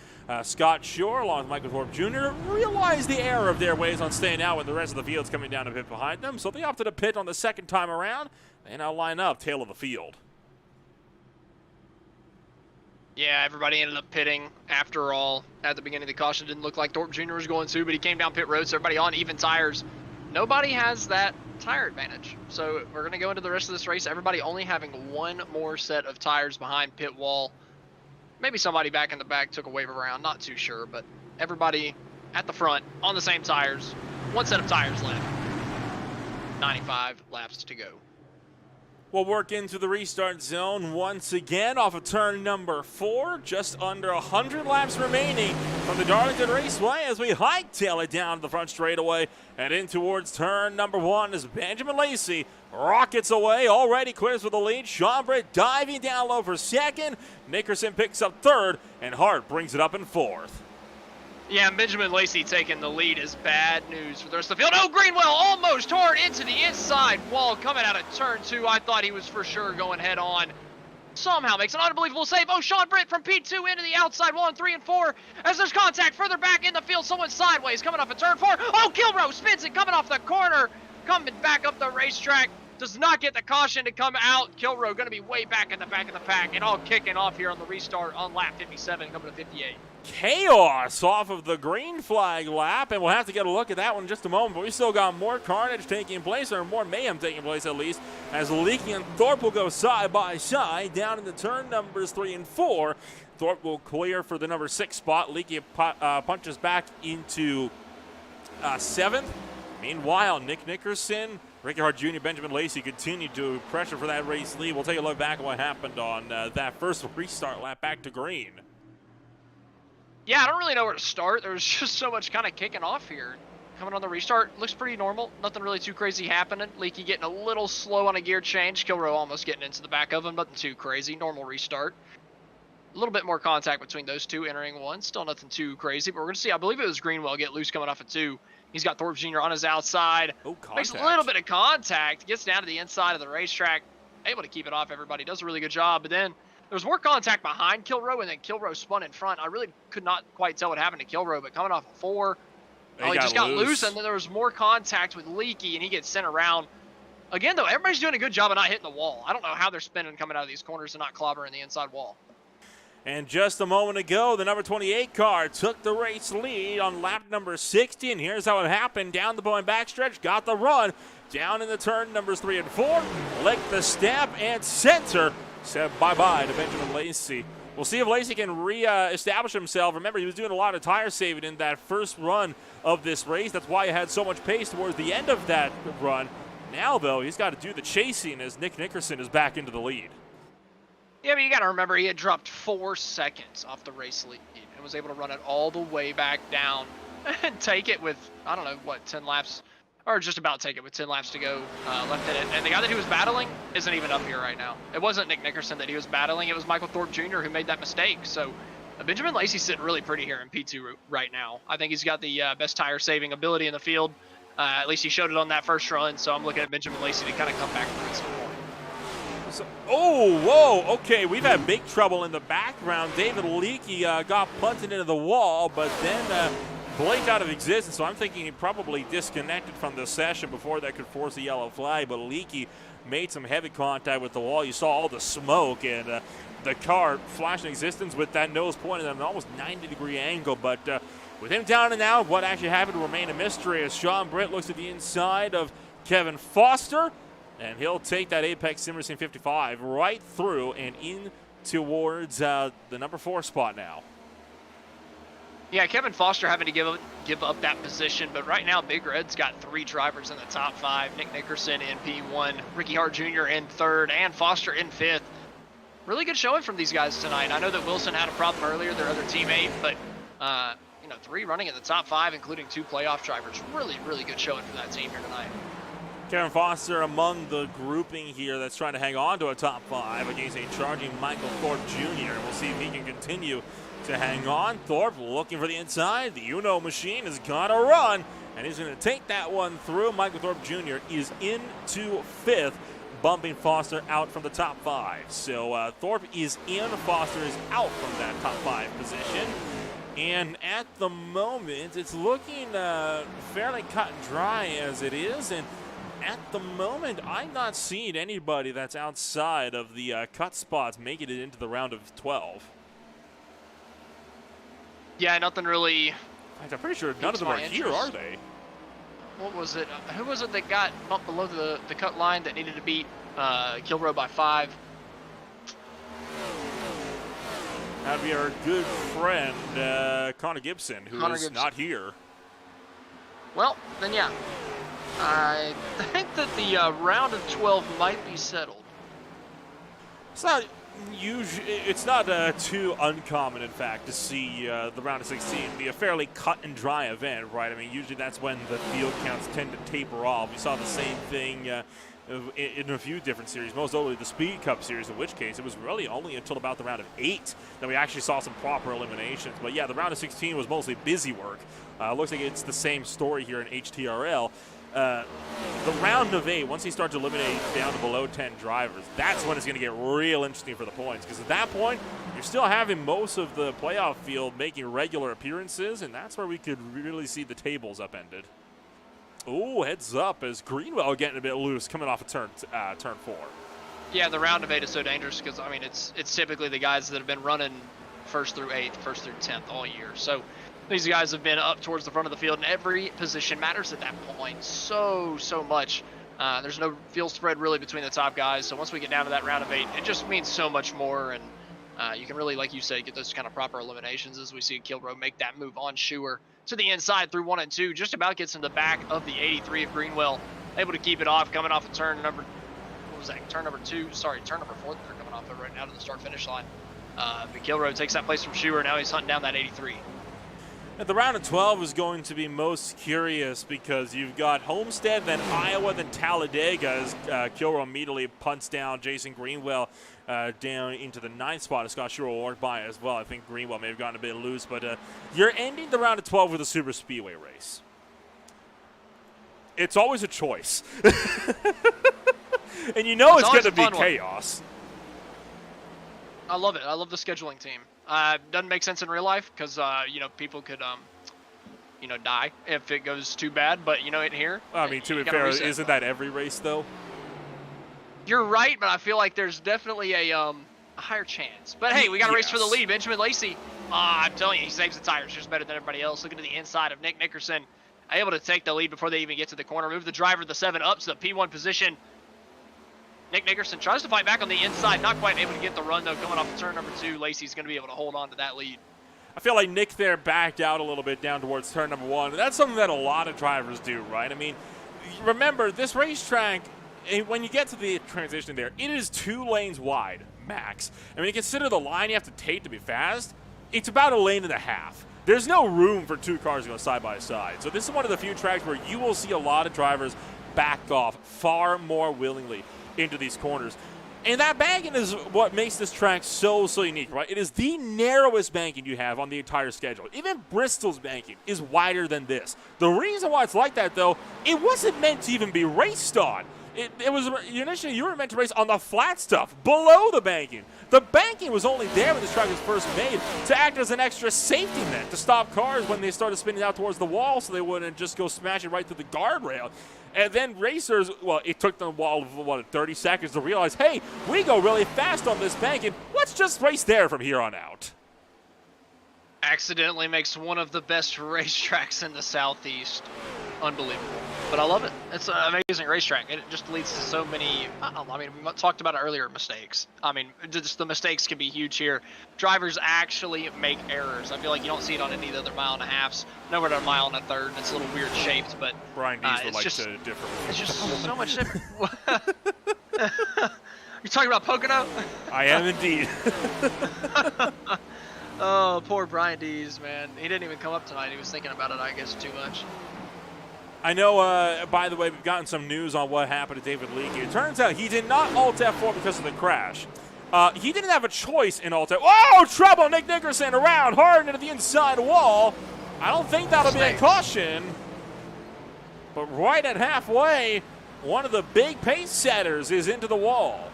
Scott Schuer, along with Michael Thorpe Jr., realized the error of their ways on staying out when the rest of the field's coming down to pit behind them, so they opted to pit on the second time around. They now line up tail of the field. Yeah, everybody ended up pitting after all. At the beginning of the caution, didn't look like Thorpe Jr. was going to, but he came down pit road, so everybody on even tires. Nobody has that tire advantage. So we're going to go into the rest of this race, everybody only having one more set of tires behind pit wall. Maybe somebody back in the back took a wave around, not too sure, but everybody at the front on the same tires. One set of tires left. 95 laps to go. We'll work into the restart zone once again off of turn number 4. Just under 100 laps remaining from the Darlington Raceway as we hightail it down the front straightaway and in towards turn number 1 as Benjamin Lacey rockets away. Already clears for the lead. Sean Britt diving down low for second. Nickerson picks up third, and Hart brings it up in fourth. Yeah, Benjamin Lacey taking the lead is bad news for the rest of the field. Oh, Greenwell almost tore into the inside wall coming out of turn 2. I thought he was for sure going head on. Somehow makes an unbelievable save. Oh, Sean Britt from P2 into the outside wall in 3 and 4. As there's contact further back in the field, someone sideways coming off of turn 4. Oh, Kilrow spins it coming off the corner. Coming back up the racetrack. Does not get the caution to come out. Kilrow going to be way back in the back of the pack. And all kicking off here on the restart on lap 57 coming to 58. Chaos off of the green flag lap, and we'll have to get a look at that one in just a moment, but we still got more carnage taking place, or more mayhem taking place at least, as Leakey and Thorpe will go side by side down in the turn numbers 3 and 4. Thorpe will clear for the number 6 spot. Leakey punches back into 7th. Meanwhile, Nick Nickerson, Ricky Hart Jr., Benjamin Lacey continue to pressure for that race lead. We'll take a look back at what happened on that first restart lap back to green. Yeah, I don't really know where to start. There was just so much kind of kicking off here. coming on the restart, looks pretty normal. Nothing really too crazy happening. Leaky getting a little slow on a gear change. Kilrow almost getting into the back of him. Nothing too crazy. Normal restart. A little bit more contact between those two entering one. Still nothing too crazy, but we're going to see. I believe it was Greenwell get loose coming off of 2. He's got Thorpe Jr. on his outside. Oh, contact. Makes a little bit of contact. Gets down to the inside of the racetrack. Able to keep it off everybody. Does a really good job. But then there was more contact behind Kilrow, and then Kilrow spun in front. I really could not quite tell what happened to Kilrow, but coming off of 4, he just got loose, and then there was more contact with Leaky, and he gets sent around. Again, though, everybody's doing a good job of not hitting the wall. I don't know how they're spinning coming out of these corners and not clobbering the inside wall. And just a moment ago, the number 28 car took the race lead on lap number 60, and here's how it happened. Down the point backstretch, got the run. Down in the turn, numbers 3 and 4, licked the step and center. Said bye-bye to Benjamin Lacey. We'll see if Lacey can re-establish himself. Remember, he was doing a lot of tire saving in that first run of this race. That's why he had so much pace towards the end of that run. Now, though, he's got to do the chasing as Nick Nickerson is back into the lead. Yeah, but you got to remember, he had dropped 4 seconds off the race lead and was able to run it all the way back down and take it with, I don't know, what, 10 laps? Or just about take it with 10 laps to go left in it. And the guy that he was battling isn't even up here right now. It wasn't Nick Nickerson that he was battling. It was Michael Thorpe Jr. who made that mistake. So Benjamin Lacey's sitting really pretty here in P2 right now. I think he's got the best tire saving ability in the field. At least he showed it on that first run. So I'm looking at Benjamin Lacey to kind of come back through at some point. So, oh, whoa, okay, we've had big trouble in the background. David Leakey got punted into the wall, but then blinked out of existence, so I'm thinking he probably disconnected from the session before that could force a yellow flag, but Leakey made some heavy contact with the wall. You saw all the smoke, and the car flashed in existence with that nose pointed at an almost 90-degree angle, but with him down and out, what actually happened will remain a mystery as Sean Britt looks at the inside of Kevin Foster, and he'll take that Apex Sim Racing 55 right through and in towards the number 4 spot now. Yeah, Kevin Foster having to give up that position, but right now Big Red's got 3 drivers in the top 5. Nick Nickerson in P1, Ricky Hart Jr. in 3rd, and Foster in 5th. Really good showing from these guys tonight. I know that Wilson had a problem earlier, their other teammate, but 3 running in the top 5, including 2 playoff drivers. Really, really good showing for that team here tonight. Kevin Foster among the grouping here that's trying to hang on to a top 5 against a charging Michael Thorpe Jr. We'll see if he can continue to hang on. Thorpe looking for the inside. The Uno machine has got to run, and he's going to take that one through. Michael Thorpe Jr. is into 5th, bumping Foster out from the top 5. So Thorpe is in, Foster is out from that top 5 position. And at the moment, it's looking fairly cut and dry as it is. And at the moment, I'm not seeing anybody that's outside of the cut spots making it into the round of 12. Yeah, nothing really. I'm pretty sure none of them are here, are they? What was it? Who was it that got bumped below the cut line that needed to beat Kilrow by 5? That'd be our good friend, Connor Gibson, who is not here. Well, then yeah. I think that the round of 12 might be settled. It's not too uncommon, in fact, to see the round of 16 be a fairly cut and dry event, right? I mean, usually that's when the field counts tend to taper off. We saw the same thing in a few different series, most notably the Speed Cup series, in which case it was really only until about the round of 8 that we actually saw some proper eliminations. But yeah, the round of 16 was mostly busy work. Looks like it's the same story here in HTRL. The round of 8, once he starts to eliminate down to below 10 drivers, that's when it's going to get real interesting for the points, because at that point, you're still having most of the playoff field making regular appearances, and that's where we could really see the tables upended. Oh, heads up as Greenwell getting a bit loose coming off of turn 4. Yeah, the round of 8 is so dangerous because, I mean, it's typically the guys that have been running 1st through 8th, 1st through 10th all year. So these guys have been up towards the front of the field, and every position matters at that point so much. There's no field spread really between the top guys, so once we get down to that round of 8, it just means so much more, and you can really, like you said, get those kind of proper eliminations as we see Kilrow make that move on Schuer to the inside through 1 and 2, just about gets in the back of the 83 of Greenwell, able to keep it off, coming off of turn number, turn number 4, they're coming off it right now to the start-finish line. But Kilrow takes that place from Schuer, now he's hunting down that 83. The round of 12 is going to be most curious because you've got Homestead, then Iowa, then Talladega as Kilrow immediately punts down Jason Greenwell down into the 9th spot. Scott Sherrill will walk by as well. I think Greenwell may have gotten a bit loose, but you're ending the round of 12 with a super speedway race. It's always a choice. And you know it's going to be chaos. I love it. I love the scheduling team. Doesn't make sense in real life because, you know, people could, you know, die if it goes too bad. But, you know, in here. I mean, to be fair, isn't that every race, though? You're right, but I feel like there's definitely a higher chance. But, hey, we got a race for the lead. Benjamin Lacey, I'm telling you, he saves the tires just better than everybody else. Looking to the inside of Nick Nickerson, able to take the lead before they even get to the corner. Move the driver of the 7 up to the P1 position. Nick Nickerson tries to fight back on the inside, not quite able to get the run, though. Coming off of turn number 2, Lacey's going to be able to hold on to that lead. I feel like Nick there backed out a little bit down towards turn number 1. That's something that a lot of drivers do, right? I mean, remember, this racetrack, when you get to the transition there, it is 2 lanes wide, max. I mean, you consider the line you have to take to be fast, it's about a lane and a half. There's no room for 2 cars to go side by side. So this is one of the few tracks where you will see a lot of drivers back off far more willingly into these corners. And that banking is what makes this track so unique, right? It is the narrowest banking you have on the entire schedule. Even Bristol's banking is wider than this. The reason why it's like that, though, it wasn't meant to even be raced on. It was initially you were meant to race on the flat stuff below the banking. The banking was only there when this track was first made to act as an extra safety net to stop cars when they started spinning out towards the wall so they wouldn't just go smashing right through the guardrail. And then racers, well, it took them 30 seconds to realize, hey, we go really fast on this banking. Let's just race there from here on out. Accidentally makes one of the best racetracks in the Southeast. Unbelievable. But I love it. It's an amazing racetrack. It just leads to so many, I mean, we talked about it earlier, mistakes. I mean, just the mistakes can be huge here. Drivers actually make errors. I feel like you don't see it on any of the other 1.5 miles. Nowhere to a mile and a third. It's a little weird shaped, but Brian Dees would like to differ. It's just so much different. You talking about Pocono? I am indeed. Oh, poor Brian Dees, man. He didn't even come up tonight. He was thinking about it, I guess, too much. I know, by the way, we've gotten some news on what happened to David Leakey. It turns out he did not Alt F4 because of the crash. He didn't have a choice in Alt F4. Oh, trouble! Nick Nickerson around hard into the inside wall. I don't think that'll be a caution. But right at halfway, one of the big pace setters is into the wall.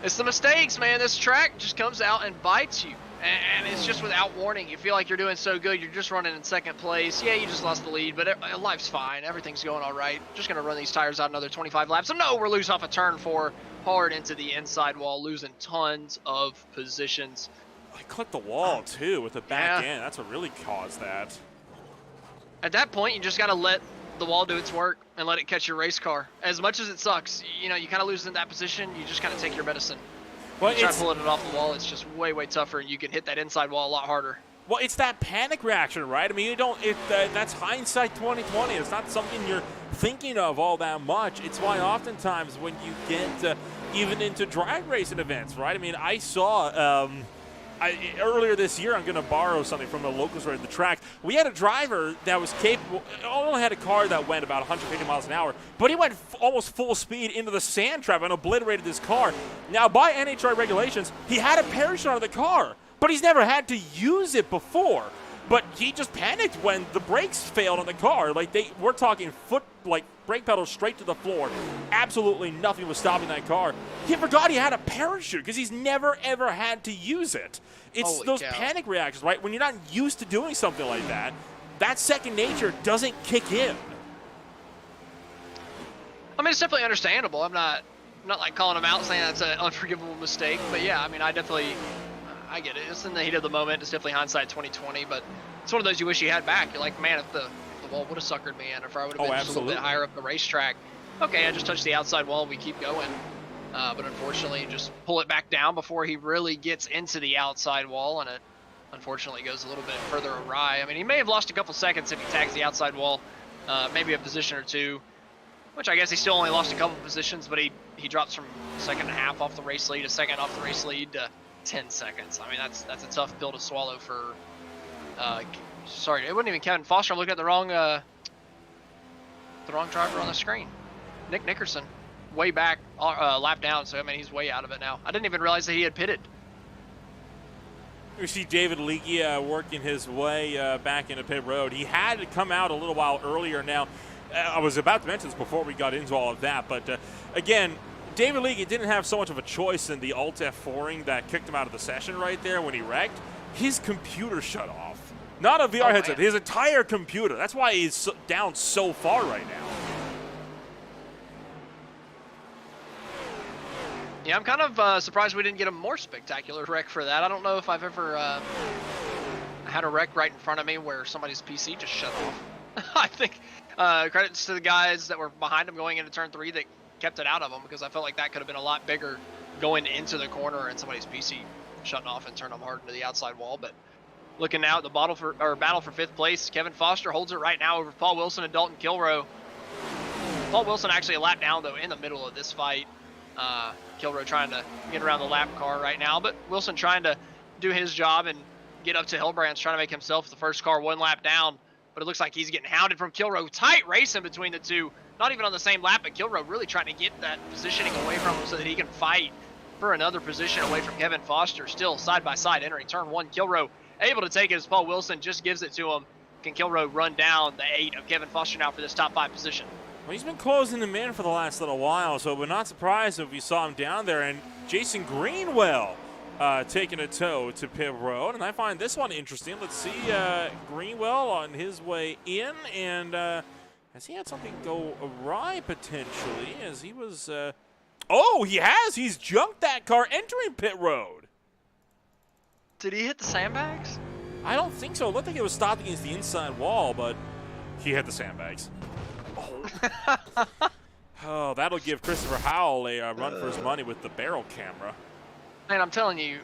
It's the mistakes, man. This track just comes out and bites you. And it's just without warning. You feel like you're doing so good. You're just running in 2nd place. Yeah, you just lost the lead, but life's fine. Everything's going all right. Just going to run these tires out another 25 laps. And no, we're losing off a turn 4 hard into the inside wall, losing tons of positions. I clipped the wall, too, with the back end. That's what really caused that. At that point, you just got to let the wall do its work and let it catch your race car. As much as it sucks, you know, you kind of lose in that position. You just kind of take your medicine. Well, you try pulling it off the wall, it's just way tougher, and you can hit that inside wall a lot harder. Well, it's that panic reaction, right? I mean, you don't. That's hindsight 2020. It's not something you're thinking of all that much. It's why oftentimes when you get even into drag racing events, right? I mean, I saw earlier this year. I'm going to borrow something from a local store at the track. We had a driver that was capable. Only had a car that went about 150 miles an hour, but he went almost full speed into the sand trap and obliterated his car. Now, by NHRA regulations, he had a parachute on the car, but he's never had to use it before. But he just panicked when the brakes failed on the car. Like we're talking brake pedal straight to the floor. Absolutely nothing was stopping that car. He forgot he had a parachute because he's never ever had to use it. It's Holy those cow. panic reactions, right? When you're not used to doing something like that, that second nature doesn't kick in. I mean, it's definitely understandable. I'm not like calling him out saying that's an unforgivable mistake, but yeah, I mean, I get it. It's in the heat of the moment. It's definitely hindsight 2020, but it's one of those you wish you had back. You're like, man, if the wall would have suckered me in, if I would have been just a little bit higher up the racetrack. Okay, I just touched the outside wall and we keep going. But unfortunately, just pull it back down before he really gets into the outside wall, and it unfortunately goes a little bit further awry. I mean, he may have lost a couple seconds if he tags the outside wall, maybe a position or two, which I guess he still only lost a couple positions, but he drops from 2.5 off the race lead, a second off the race lead to 10 seconds. I mean, that's a tough pill to swallow for Sorry, it wasn't even Kevin Foster. I'm looking at the wrong driver on the screen. Nick Nickerson, way back, lap down. So I mean, he's way out of it now. I didn't even realize that he had pitted. We see David Leakey working his way back into pit road. He had to come out a little while earlier now. I was about to mention this before we got into all of that, but again, David Leakey didn't have so much of a choice in the Alt F4ing that kicked him out of the session right there when he wrecked. His computer shut off. Not a VR headset, his entire computer. That's why he's down so far right now. Yeah, I'm kind of surprised we didn't get a more spectacular wreck for that. I don't know if I've ever had a wreck right in front of me where somebody's PC just shut off. I think credits to the guys that were behind him going into turn 3 that kept it out of them, because I felt like that could have been a lot bigger going into the corner and somebody's PC shutting off and turning them hard into the outside wall. But looking now at the battle for 5th place, Kevin Foster holds it right now over Paul Wilson and Dalton Kilroe. Paul Wilson actually a lap down though in the middle of this fight. Kilroe trying to get around the lap car right now, but Wilson trying to do his job and get up to Hillbrandt's, trying to make himself the first car 1 lap down. But it looks like he's getting hounded from Kilroe. Tight racing between the two. Not even on the same lap, but Kilroe really trying to get that positioning away from him so that he can fight for another position away from Kevin Foster. Still side by side entering turn 1. Kilroe able to take it as Paul Wilson just gives it to him. Can Kilroe run down the 8 of Kevin Foster now for this top 5 position? Well, he's been closing him in for the last little while, so we're not surprised if we saw him down there. And Jason Greenwell taking a tow to pit road, and I find this one interesting. Let's see Greenwell on his way in, and has he had something go awry potentially as he was oh, he has! He's junked that car entering pit road. Did he hit the sandbags? I don't think so. It looked like it was stopped against the inside wall, but he hit the sandbags. Oh, that'll give Christopher Howell a run for his money with the barrel camera. Man, I'm telling you,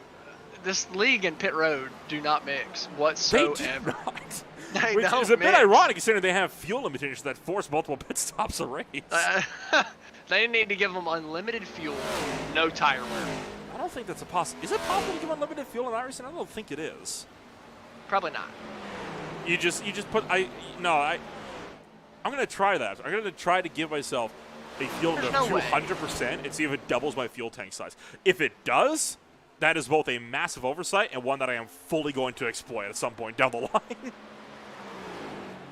this league and pit road do not mix whatsoever. They do not. They Which don't is a bit mix. ironic considering they have fuel limitations that force multiple pit stops a race. They need to give them unlimited fuel, no tire wear. I don't think that's a possibility. Is it possible to give unlimited fuel in iRacing? I don't think it is. Probably not. You just put I'm gonna try that. I'm gonna try to give myself a fuel of 200% and see if it doubles my fuel tank size. If it does, that is both a massive oversight and one that I am fully going to exploit at some point down the line.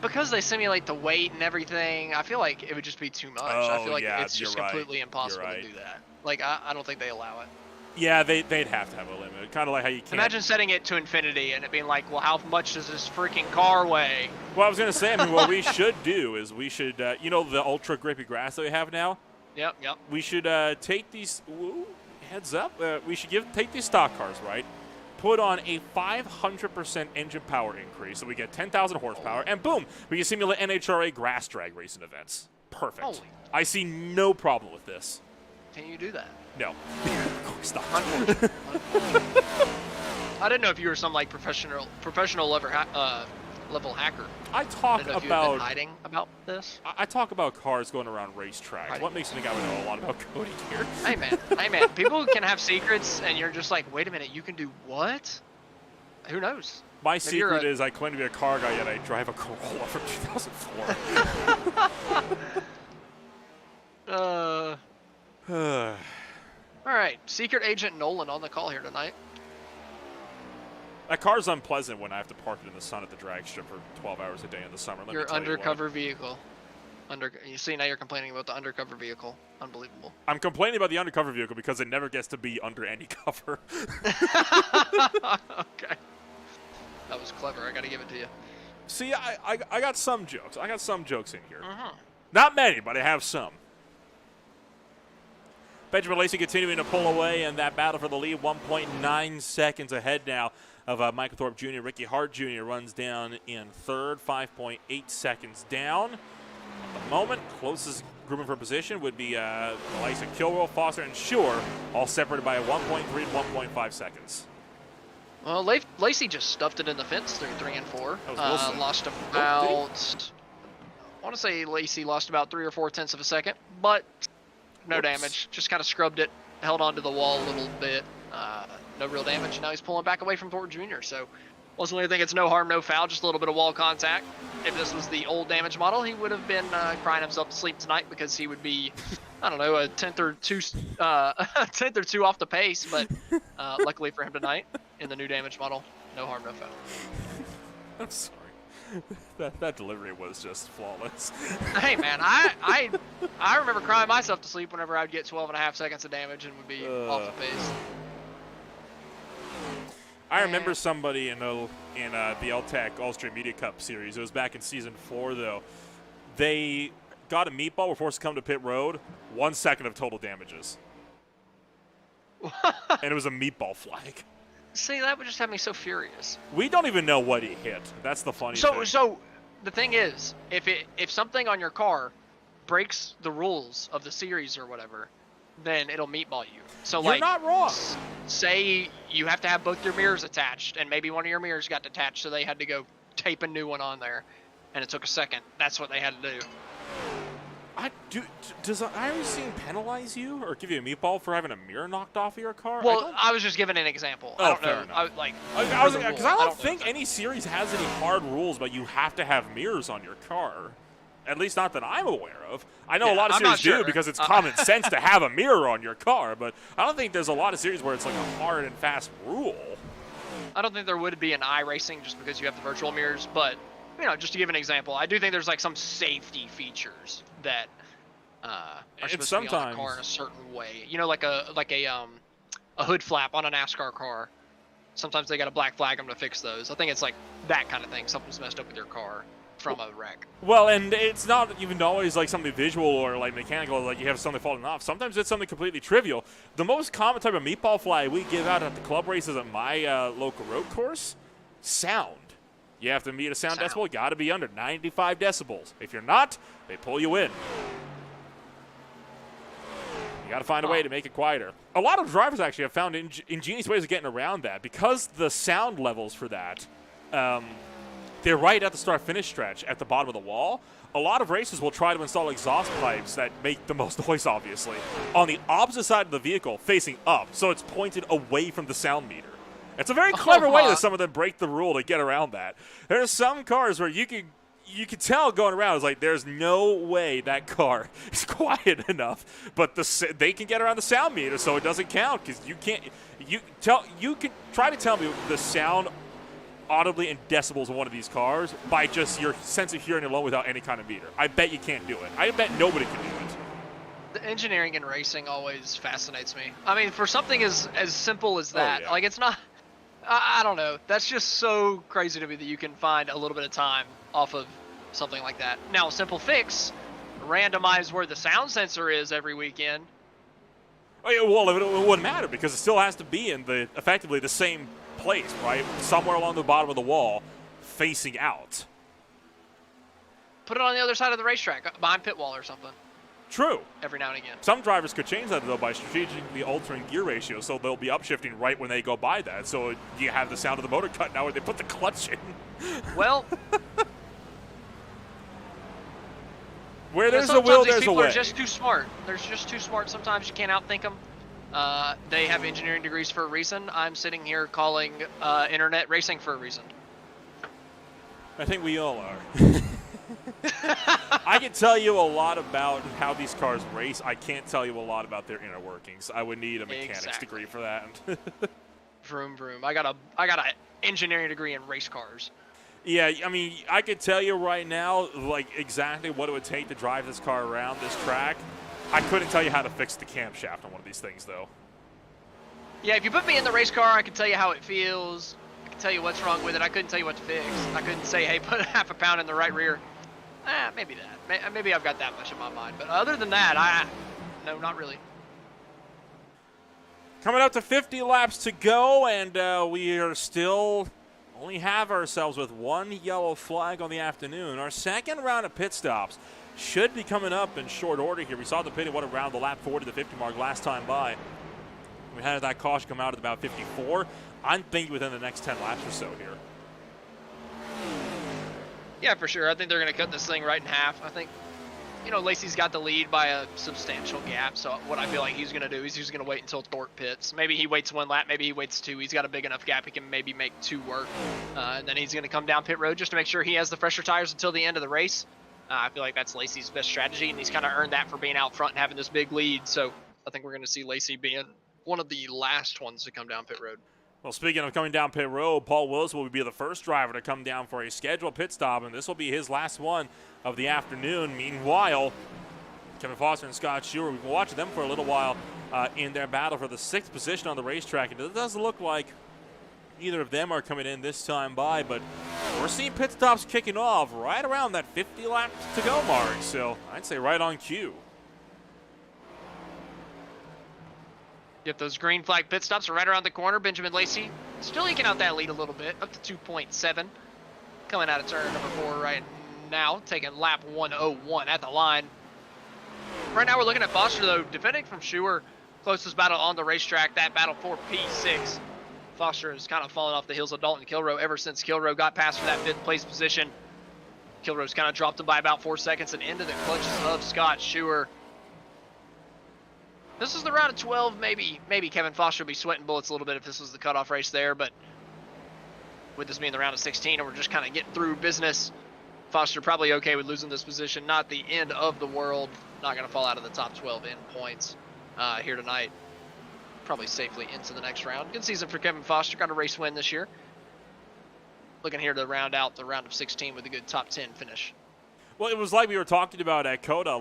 Because they simulate the weight and everything, I feel like it would just be too much. I feel like it's just completely impossible to do that. Like, I don't think they allow it. Yeah, they'd have to have a limit. Kind of like how you can't. Imagine setting it to infinity and it being like, well, how much does this freaking car weigh? Well, I was going to say, I mean, what we should do is we should, you know, the ultra grippy grass that we have now? Yep. We should take these, heads up, we should take these stock cars, right? Put on a 500% engine power increase so we get 10,000 horsepower, and boom, we can simulate NHRA grass drag racing events. Perfect. Holy. I see no problem with this. Can you do that? No. Of course not. I didn't know if you were some like professional level hacker. I talk I didn't know if you had about been hiding about this. I talk about cars going around racetracks. What makes me think I would know a lot about coding here? Hey man, people can have secrets, and you're just like, wait a minute, you can do what? Who knows? My secret is I claim to be a car guy, yet I drive a Corolla from 2004. All right, Secret Agent Nolan on the call here tonight. That car's unpleasant when I have to park it in the sun at the drag strip for 12 hours a day in the summer. Your undercover vehicle. You see, now you're complaining about the undercover vehicle. Unbelievable. I'm complaining about the undercover vehicle because it never gets to be under any cover. Okay. That was clever. I got to give it to you. See, I got some jokes. I got some jokes in here. Not many, but I have some. Benjamin Lacey continuing to pull away in that battle for the lead. 1.9 seconds ahead now of Michael Thorpe Jr. Ricky Hart Jr. runs down in third, 5.8 seconds down. At the moment, closest grouping for position would be Lacey, Kilroe, Foster, and Shore, all separated by 1.3 and 1.5 seconds. Well, Lacey just stuffed it in the fence through 3 and 4. Lost about, I want to say Lacey lost about 3 or 4 tenths of a second, but no damage. Just kind of scrubbed it, held onto the wall a little bit. No real damage. Now he's pulling back away from Thorpe Jr. So Ultimately, I think it's no harm, no foul, just a little bit of wall contact. If this was the old damage model, he would have been crying himself to sleep tonight because he would be, I don't know, a tenth or two off the pace. But luckily for him tonight, in the new damage model, no harm, no foul. I'm sorry. That delivery was just flawless. Hey man, I remember crying myself to sleep whenever I would get 12.5 seconds of damage and would be off the pace. I remember somebody in the LTAC All-Stream Media Cup series. It was back in Season 4, though. They got a meatball, were forced to come to pit road. 1 second of total damages. And it was a meatball flag. See, that would just have me so furious. We don't even know what he hit. That's the funny thing. So the thing is, if something on your car breaks the rules of the series or whatever, then it'll meatball you. So You're not wrong. Say you have to have both your mirrors attached, and maybe one of your mirrors got detached, so they had to go tape a new one on there, and it took a second. That's what they had to do. Does iRacing penalize you or give you a meatball for having a mirror knocked off of your car? Well, I was just giving an example. Oh, I don't fair know. enough. Because I don't think any series has any hard rules, but you have to have mirrors on your car. At least not that I'm aware of. I know a lot of series do because it's common sense to have a mirror on your car, but I don't think there's a lot of series where it's like a hard and fast rule. I don't think there would be an iRacing just because you have the virtual mirrors, but just to give an example, I do think there's like some safety features that are supposed to be on the car in a certain way. Like a hood flap on a NASCAR car. Sometimes they got to black flag them to fix those. I think it's like that kind of thing. Something's messed up with your car from a wreck. Well, and it's not even always like something visual or like mechanical, like you have something falling off. Sometimes it's something completely trivial. The most common type of meatball flag we give out at the club races at my local road course, sound. You have to meet a sound decibel. You got to be under 95 decibels. If you're not, they pull you in. You got to find a way to make it quieter. A lot of drivers actually have found ingenious ways of getting around that because the sound levels for that. They're right at the start-finish stretch at the bottom of the wall. A lot of races will try to install exhaust pipes that make the most noise, obviously, on the opposite side of the vehicle, facing up, so it's pointed away from the sound meter. It's a very clever way that some of them break the rule to get around that. There's some cars where you can tell going around, it's like there's no way that car is quiet enough, but they can get around the sound meter, so it doesn't count because you can't. You can try to tell me the sound audibly in decibels of one of these cars by just your sense of hearing alone without any kind of meter. I bet you can't do it. I bet nobody can do it. The engineering in racing always fascinates me. I mean, for something as simple as that, like it's not. I don't know. That's just so crazy to me that you can find a little bit of time off of something like that. Now, a simple fix, randomize where the sound sensor is every weekend. Oh, yeah, well, it wouldn't matter because it still has to be in effectively the same place, right? Somewhere along the bottom of the wall, facing out. Put it on the other side of the racetrack, behind pit wall or something. True. Every now and again. Some drivers could change that, though, by strategically altering gear ratio, so they'll be upshifting right when they go by that. So you have the sound of the motor cut now where they put the clutch in. Well, where there's a will, there's a way. People are just too smart. They're just too smart. Sometimes you can't outthink them. They have engineering degrees for a reason. I'm sitting here calling internet racing for a reason. I think we all are. I can tell you a lot about how these cars race. I can't tell you a lot about their inner workings. I would need a mechanics degree for that. Vroom vroom. I got an engineering degree in race cars. Yeah, I mean, I could tell you right now, like, exactly what it would take to drive this car around this track. I couldn't tell you how to fix the camshaft on one of these things, though. Yeah, if you put me in the race car, I can tell you how it feels. I can tell you what's wrong with it. I couldn't tell you what to fix. I couldn't say, hey, put half a pound in the right rear. Maybe that. Maybe I've got that much in my mind. But other than that, no, not really. Coming up to 50 laps to go, and we are still only have ourselves with one yellow flag on the afternoon. Our second round of pit stops should be coming up in short order here. We saw the pit what around the lap 40 to 50 mark last time by. We had that caution come out at about 54. I'm thinking within the next 10 laps or so here. Yeah, for sure. I think they're going to cut this thing right in half. I think you know, Lacey's got the lead by a substantial gap. So what I feel like he's going to do is he's going to wait until Thorpe pits. Maybe he waits 1 lap. Maybe he waits 2. He's got a big enough gap he can maybe make 2 work. And then he's going to come down pit road just to make sure he has the fresher tires until the end of the race. I feel like that's Lacey's best strategy, and he's kind of earned that for being out front and having this big lead. So I think we're going to see Lacey being one of the last ones to come down pit road. Well, speaking of coming down pit road, Paul Willis will be the first driver to come down for a scheduled pit stop, and this will be his last one of the afternoon. Meanwhile, Kevin Foster and Scott Schuer, we've been watching them for a little while in their battle for the 6th position on the racetrack, and it doesn't look like either of them are coming in this time by, but we're seeing pit stops kicking off right around that 50 laps to go mark, so I'd say right on cue. Yep, those green flag pit stops are right around the corner. Benjamin Lacey still eking out that lead a little bit, up to 2.7. Coming out of turn number 4 right now, taking lap 101 at the line. Right now we're looking at Foster, though, defending from Schuer. Closest battle on the racetrack, that battle for P6. Foster has kind of fallen off the heels of Dalton Kilroe ever since Kilroe got past for that 5th place position. Kilroe's kind of dropped him by about 4 seconds and into the clutches of Scott Schuer. This is the round of 12. Maybe Kevin Foster will be sweating bullets a little bit if this was the cutoff race there, but with this being the round of 16 and we're just kind of getting through business, Foster probably okay with losing this position. Not the end of the world. Not going to fall out of the top 12 in points here tonight. Probably safely into the next round. Good season for Kevin Foster. Got a race win this year. Looking here to round out the round of 16 with a good top 10 finish. Well, it was like we were talking about at COTA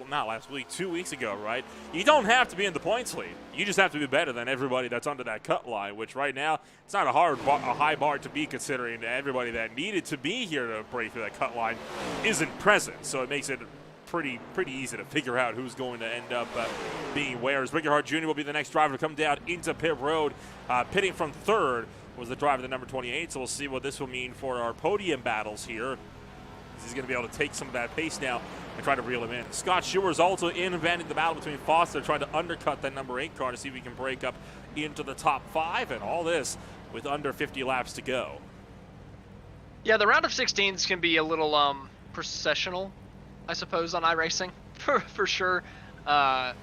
not last week, 2 weeks ago, right? You don't have to be in the points lead. You just have to be better than everybody that's under that cut line, which right now, it's not a high bar to be, considering that everybody that needed to be here to break through that cut line isn't present. So it makes it pretty easy to figure out who's going to end up being where. As Ricky Hart Jr. will be the next driver to come down into pit road. Pitting from 3rd was the driver, the number 28, so we'll see what this will mean for our podium battles here. He's going to be able to take some of that pace now and try to reel him in. Scott Schuer is also inventing the battle between Foster, trying to undercut that number 8 car to see if he can break up into the top 5, and all this with under 50 laps to go. Yeah, the round of 16s can be a little processional, I suppose, on iRacing, for sure. But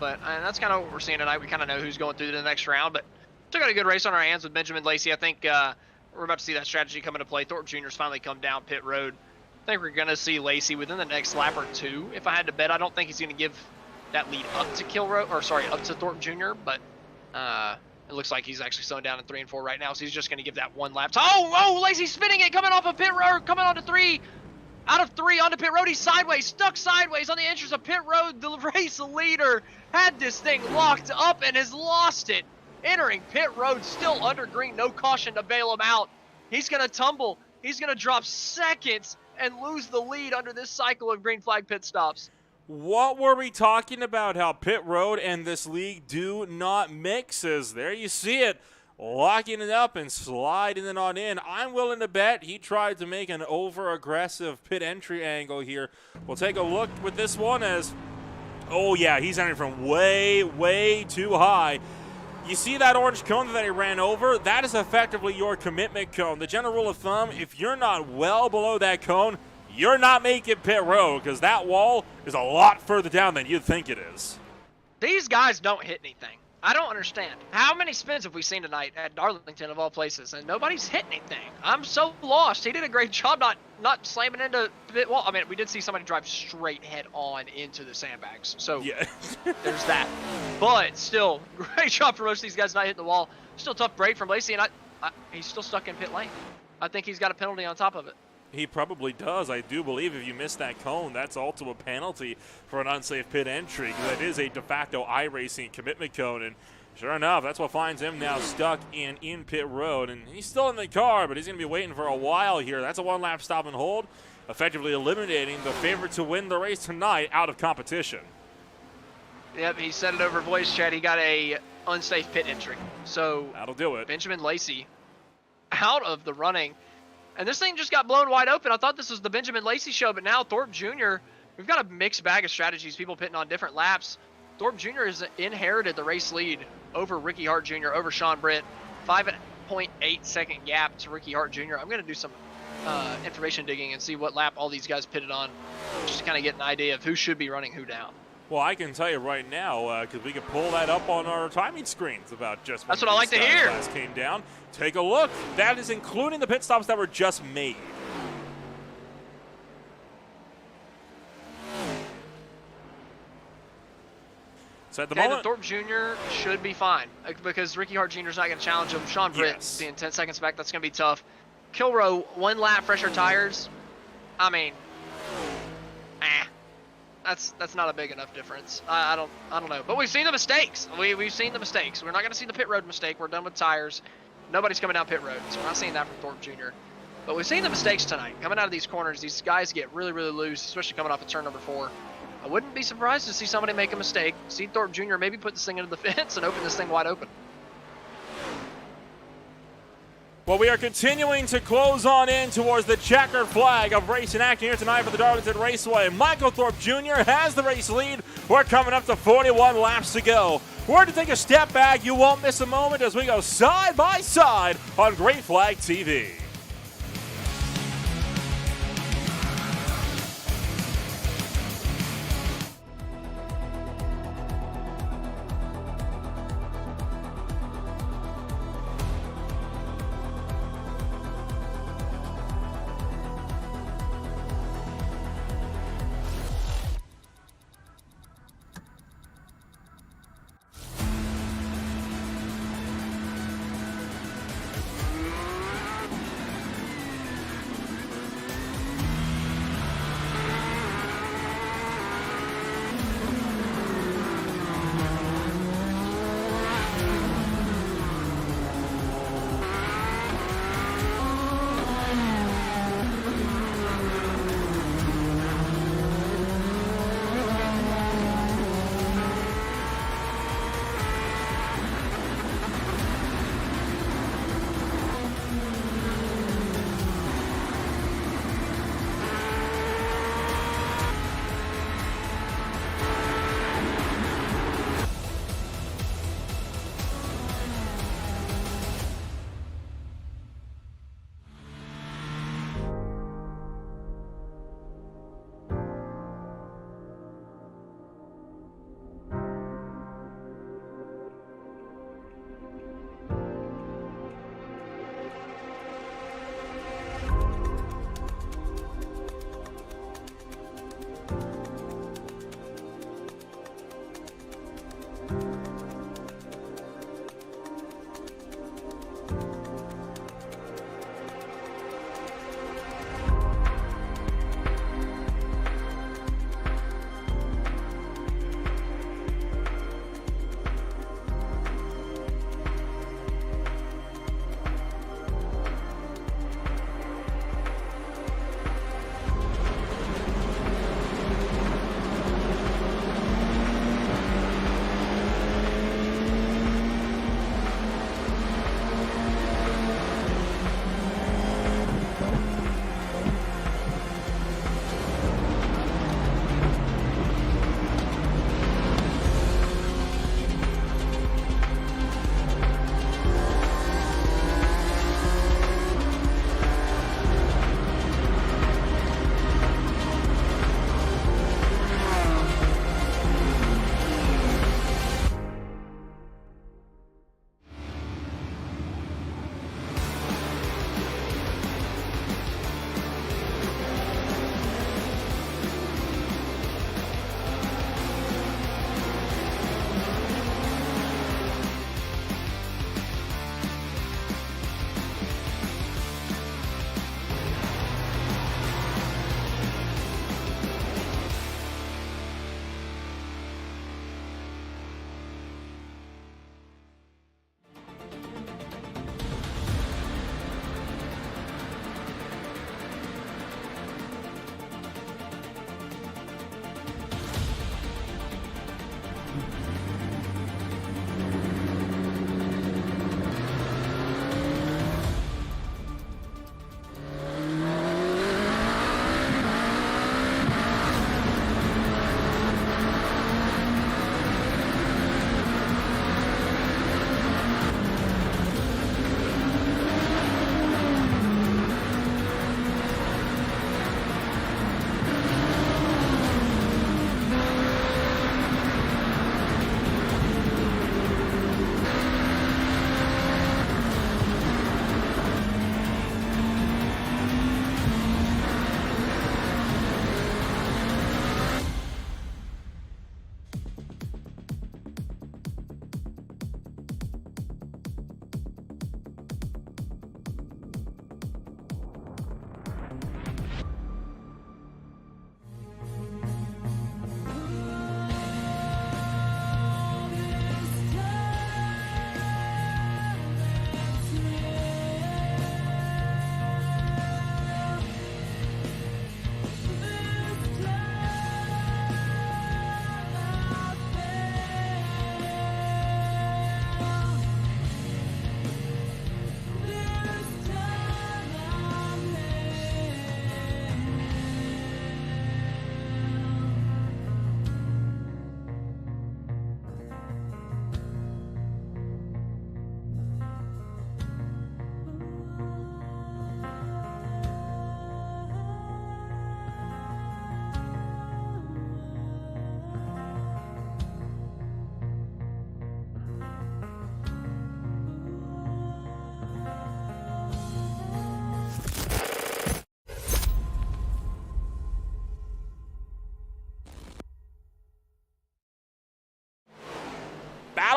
that's kind of what we're seeing tonight. We kind of know who's going through to the next round, but still got a good race on our hands with Benjamin Lacey. I think we're about to see that strategy come into play. Thorpe Jr.'s finally come down pit road. I think we're going to see Lacey within the next lap or 2. If I had to bet, I don't think he's going to give that lead up to Thorpe Jr., but it looks like he's actually slowing down in 3 and 4 right now, so he's just going to give that 1 lap. Oh, Lacey's spinning it, coming off of pit road, coming onto 3. Out of 3 onto pit road, he's sideways, stuck sideways on the entrance of pit road. The race leader had this thing locked up and has lost it. Entering pit road, still under green, no caution to bail him out. He's going to tumble. He's going to drop seconds and lose the lead under this cycle of green flag pit stops. What were we talking about? How pit road and this league do not mix? As there you see it, locking it up and sliding it on in. I'm willing to bet he tried to make an over-aggressive pit entry angle here. We'll take a look with this one as, oh yeah, he's entering from way too high. You see that orange cone that he ran over? That is effectively your commitment cone. The general rule of thumb, if you're not well below that cone, you're not making pit road, because that wall is a lot further down than you'd think it is. These guys don't hit anything. I don't understand. How many spins have we seen tonight at Darlington of all places, and nobody's hit anything? I'm so lost. He did a great job not slamming into pit wall. I mean, we did see somebody drive straight head on into the sandbags, so yeah. There's that. But still, great job for most of these guys not hitting the wall. Still tough break from Lacey, and he's still stuck in pit lane. I think he's got a penalty on top of it. He probably does. I do believe if you miss that cone, that's also a penalty for an unsafe pit entry, because it is a de facto iRacing commitment cone. And sure enough, that's what finds him now stuck in pit road. And he's still in the car, but he's going to be waiting for a while here. That's a 1-lap stop and hold, effectively eliminating the favorite to win the race tonight out of competition. Yep, he said it over voice chat. He got a unsafe pit entry. So that'll do it. Benjamin Lacey out of the running. And this thing just got blown wide open. I thought this was the Benjamin Lacey show, but now Thorpe Jr., we've got a mixed bag of strategies, people pitting on different laps. Thorpe Jr. has inherited the race lead over Ricky Hart Jr., over Sean Britt. 5.8 second gap to Ricky Hart Jr. I'm going to do some information digging and see what lap all these guys pitted on, just to kind of get an idea of who should be running who down. Well, I can tell you right now, because we can pull that up on our timing screens about just when That's what I like to hear. Last came down. Take a look. That is including the pit stops that were just made. So at the moment, Thorpe Jr. should be fine because Ricky Hart Jr. is not going to challenge him. Sean Britt Yes. being 10 seconds back, that's going to be tough. Kilrow, 1 lap, fresher tires. I mean, that's not a big enough difference. I don't know. But we've seen the mistakes. We've seen the mistakes. We're not going to see the pit road mistake. We're done with tires. Nobody's coming down pit road, so we're not seeing that from Thorpe Jr. But we've seen the mistakes tonight. Coming out of these corners, these guys get really, really loose, especially coming off of turn number 4. I wouldn't be surprised to see somebody make a mistake, see Thorpe Jr. maybe put this thing into the fence and open this thing wide open. well, we are continuing to close on in towards the checkered flag of racing action here tonight for the Darlington Raceway. Michael Thorpe Jr. has the race lead. We're coming up to 41 laps to go. We're to take a step back. You won't miss a moment as we go side by side on Great Flag TV.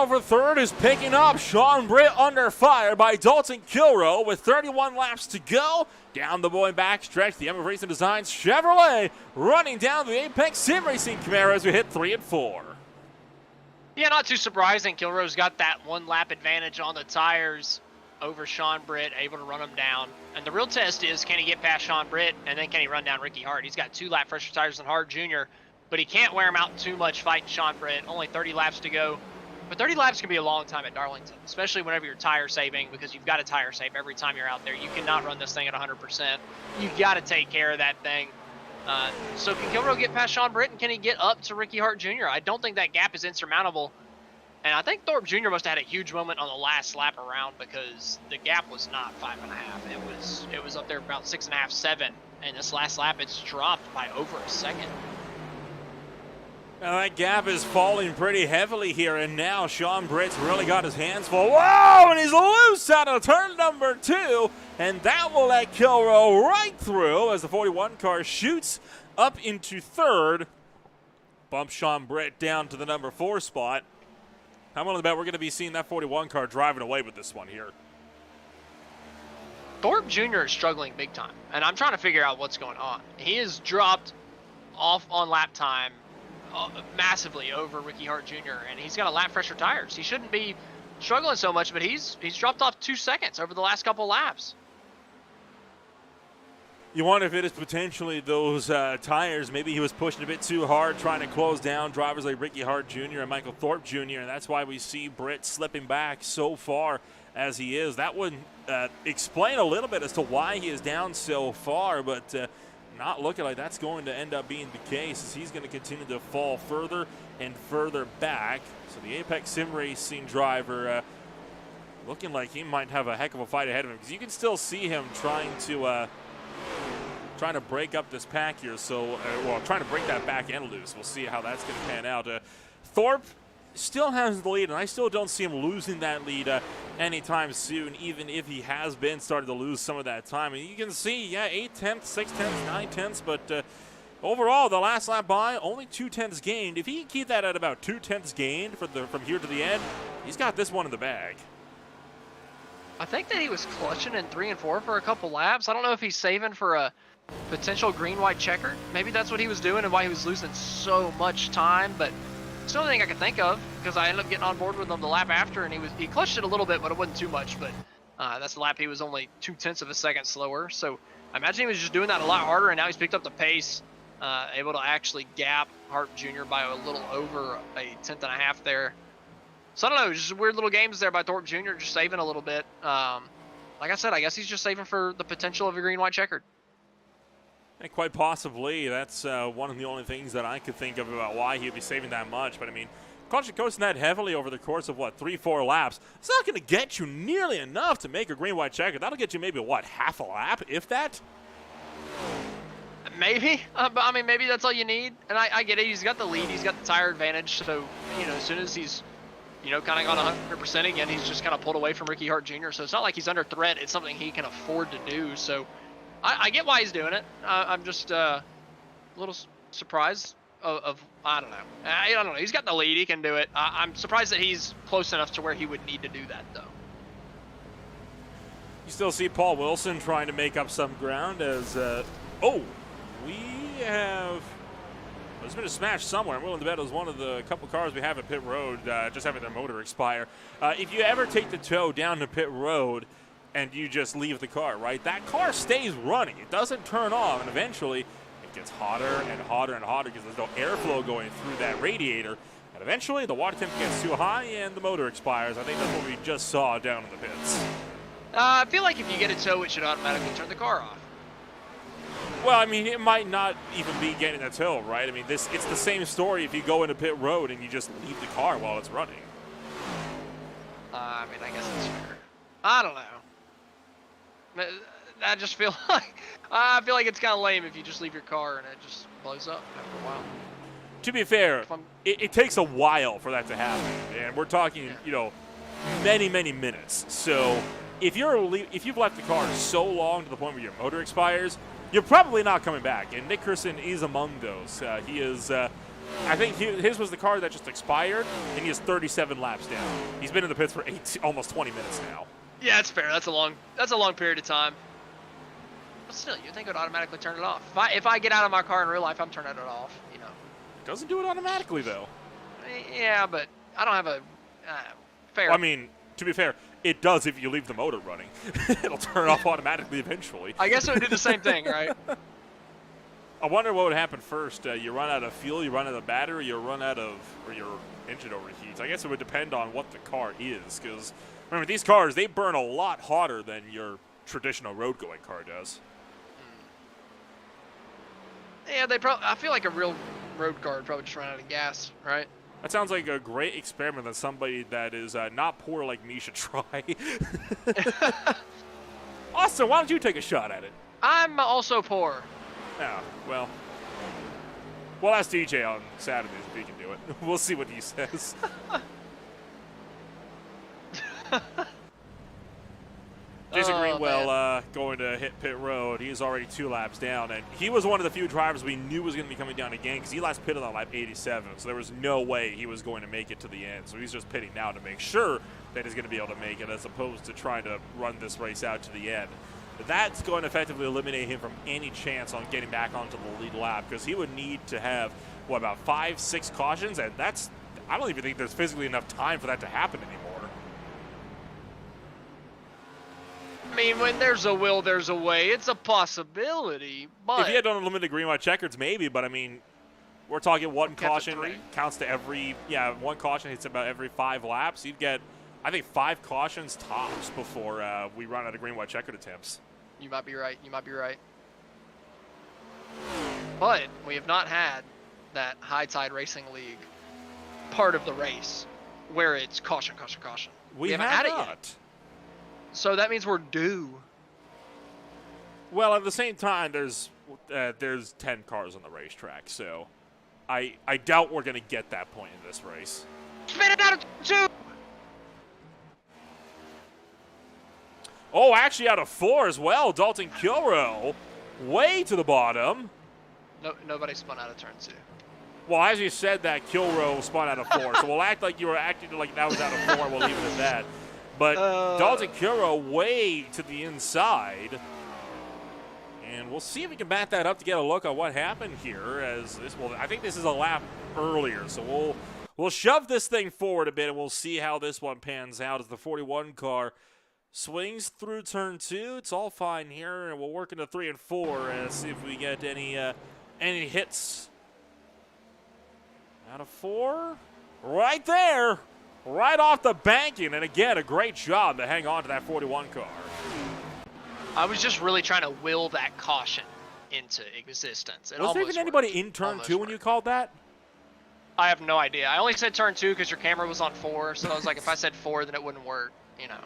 battle for third is picking up. Sean Britt under fire by Dalton Kilrow with 31 laps to go. Down the Boyne backstretch, the Emma Racing Designs Chevrolet running down the Apex Sim Racing Camaro as we hit 3 and 4. Yeah, not too surprising. Kilroy's got that 1 lap advantage on the tires over Sean Britt, able to run him down. And the real test is, can he get past Sean Britt, and then can he run down Ricky Hart? He's got 2 lap fresher tires than Hart Jr., but he can't wear him out too much fighting Sean Britt. Only 30 laps to go. But 30 laps can be a long time at Darlington, especially whenever you're tire saving, because you've got to tire save every time you're out there. You cannot run this thing at 100%. You've got to take care of that thing. So can Kilrow get past Sean Britt, and can he get up to Ricky Hart Jr.? I don't think that gap is insurmountable. And I think Thorpe Jr. must have had a huge moment on the last lap around, because the gap was not 5.5. It was up there about 6.5, 7. And this last lap, it's dropped by over a second. Now that gap is falling pretty heavily here, and now Sean Britt's really got his hands full. Whoa, and he's loose out of turn number 2, and that will let Kilrow right through as the 41 car shoots up into third. Bumps Sean Britt down to the number 4 spot. I'm willing to bet we're going to be seeing that 41 car driving away with this one here. Thorpe Jr. is struggling big time, and I'm trying to figure out what's going on. He has dropped off on lap time massively over Ricky Hart Jr., and he's got a lap fresher tires. He shouldn't be struggling so much, but he's dropped off 2 seconds over the last couple laps. You wonder if it is potentially those tires. Maybe he was pushing a bit too hard, trying to close down drivers like Ricky Hart Jr. and Michael Thorpe Jr., and that's why we see Britt slipping back so far as he is. That would explain a little bit as to why he is down so far, but not looking like that's going to end up being the case, as he's going to continue to fall further and further back. So the Apex Sim Racing driver looking like he might have a heck of a fight ahead of him, because you can still see him trying to break up this pack here. So, trying to break that back end loose. We'll see how that's going to pan out. Thorpe still has the lead, and I still don't see him losing that lead anytime soon, even if he has been starting to lose some of that time. And you can see, yeah, 8 tenths, 6 tenths, 9 tenths, but overall, the last lap by, only 2 tenths gained. If he can keep that at about 2 tenths gained from here to the end, he's got this one in the bag. I think that he was clutching in 3 and 4 for a couple laps. I don't know if he's saving for a potential green-white checker. Maybe that's what he was doing and why he was losing so much time, but it's the only thing I can think of, because I ended up getting on board with him the lap after, and he clutched it a little bit, but it wasn't too much. But that's the lap he was only 0.2 of a second slower. So I imagine he was just doing that a lot harder, and now he's picked up the pace, able to actually gap Hart Jr. by a little over a 1/10.5 there. So I don't know, just weird little games there by Thorpe Jr., just saving a little bit. Like I said, I guess he's just saving for the potential of a green-white checkered. And quite possibly, that's one of the only things that I could think of about why he'd be saving that much. But I mean, coasting that heavily over the course of 3-4 laps, it's not going to get you nearly enough to make a green-white checker. That'll get you maybe half a lap, if that. Maybe, but I mean, maybe that's all you need. And I get it. He's got the lead. He's got the tire advantage. So as soon as he's kind of got 100% again, he's just kind of pulled away from Ricky Hart Jr. So it's not like he's under threat. It's something he can afford to do. So I get why he's doing it. I'm just a little surprised of I don't know. I don't know. He's got the lead. He can do it. I'm surprised that he's close enough to where he would need to do that, though. You still see Paul Wilson trying to make up some ground as, there's been a smash somewhere. I'm willing to bet it was one of the couple cars we have at pit road just having their motor expire. If you ever take the tow down to pit road and you just leave the car, right, that car stays running. It doesn't turn off, and eventually it gets hotter and hotter and hotter because there's no airflow going through that radiator. And eventually the water temp gets too high and the motor expires. I think that's what we just saw down in the pits. I feel like if you get a tow, it should automatically turn the car off. Well, I mean, it might not even be getting a tow, right? I mean, it's the same story if you go into pit road and you just leave the car while it's running. I mean, I guess that's fair. I don't know. I just feel like it's kind of lame if you just leave your car and it just blows up after a while. To be fair, it takes a while for that to happen, and we're talking, many, many minutes. So if you've left the car so long to the point where your motor expires, you're probably not coming back, and Nick Kirsten is among those. He is I think his was the car that just expired, and he has 37 laps down. He's been in the pits for almost 20 minutes now. Yeah, that's fair. That's a long period of time. But still, you think it would automatically turn it off. If I get out of my car in real life, I'm turning it off. You know. It doesn't do it automatically though. Yeah, but I don't have a fair. Well, I mean, to be fair, it does if you leave the motor running. It'll turn off automatically eventually. I guess it would do the same thing, right? I wonder what would happen first. You run out of fuel, you run out of battery, you run out of, or your engine overheats. I guess it would depend on what the car is, because remember, these cars, they burn a lot hotter than your traditional road-going car does. Yeah, I feel like a real road car would probably just run out of gas, right? That sounds like a great experiment that somebody that is not poor like me should try. Austin, why don't you take a shot at it? I'm also poor. Yeah, well, we'll ask DJ on Saturdays if he can do it. We'll see what he says. Jason Greenwell going to hit pit road. He's already 2 laps down, and he was one of the few drivers we knew was going to be coming down again because he last pitted on lap 87, so there was no way he was going to make it to the end. So he's just pitting now to make sure that he's going to be able to make it as opposed to trying to run this race out to the end. But that's going to effectively eliminate him from any chance on getting back onto the lead lap because he would need to have, what, about 5-6 cautions, and that's, I don't even think there's physically enough time for that to happen anymore. I mean, when there's a will, there's a way. It's a possibility, but if you had done unlimited green, white, checkers, maybe. But I mean, we're talking one caution counts to every one caution hits about every 5 laps. You'd get, I think, 5 cautions tops before we run out of green, white, checkered attempts. You might be right. You might be right. But we have not had that High Tide Racing League part of the race where it's caution, caution, caution. We haven't had it yet. So that means we're due. Well, at the same time, there's 10 cars on the racetrack, so I doubt we're going to get that point in this race. Spin it out of 2! Oh, actually out of 4 as well. Dalton Kilrow way to the bottom. No, nobody spun out of turn 2. Well, as you said that, Kilrow spun out of 4, so we'll act like you were acting like that was out of 4, and we'll leave it at that. But Dalton Kilrow way to the inside. And we'll see if we can bat that up to get a look at what happened here. I think this is a lap earlier, so we'll shove this thing forward a bit, and we'll see how this one pans out as the 41 car swings through turn 2. It's all fine here, and we'll work into 3 and 4 and see if we get any hits. Out of 4, right there. Right off the banking, and again, a great job to hang on to that 41 car. I was just really trying to will that caution into existence. Was there even anybody in turn 2 when you called that? I have no idea. I only said turn 2 because your camera was on 4, so I was like, if I said 4, then it wouldn't work, you know.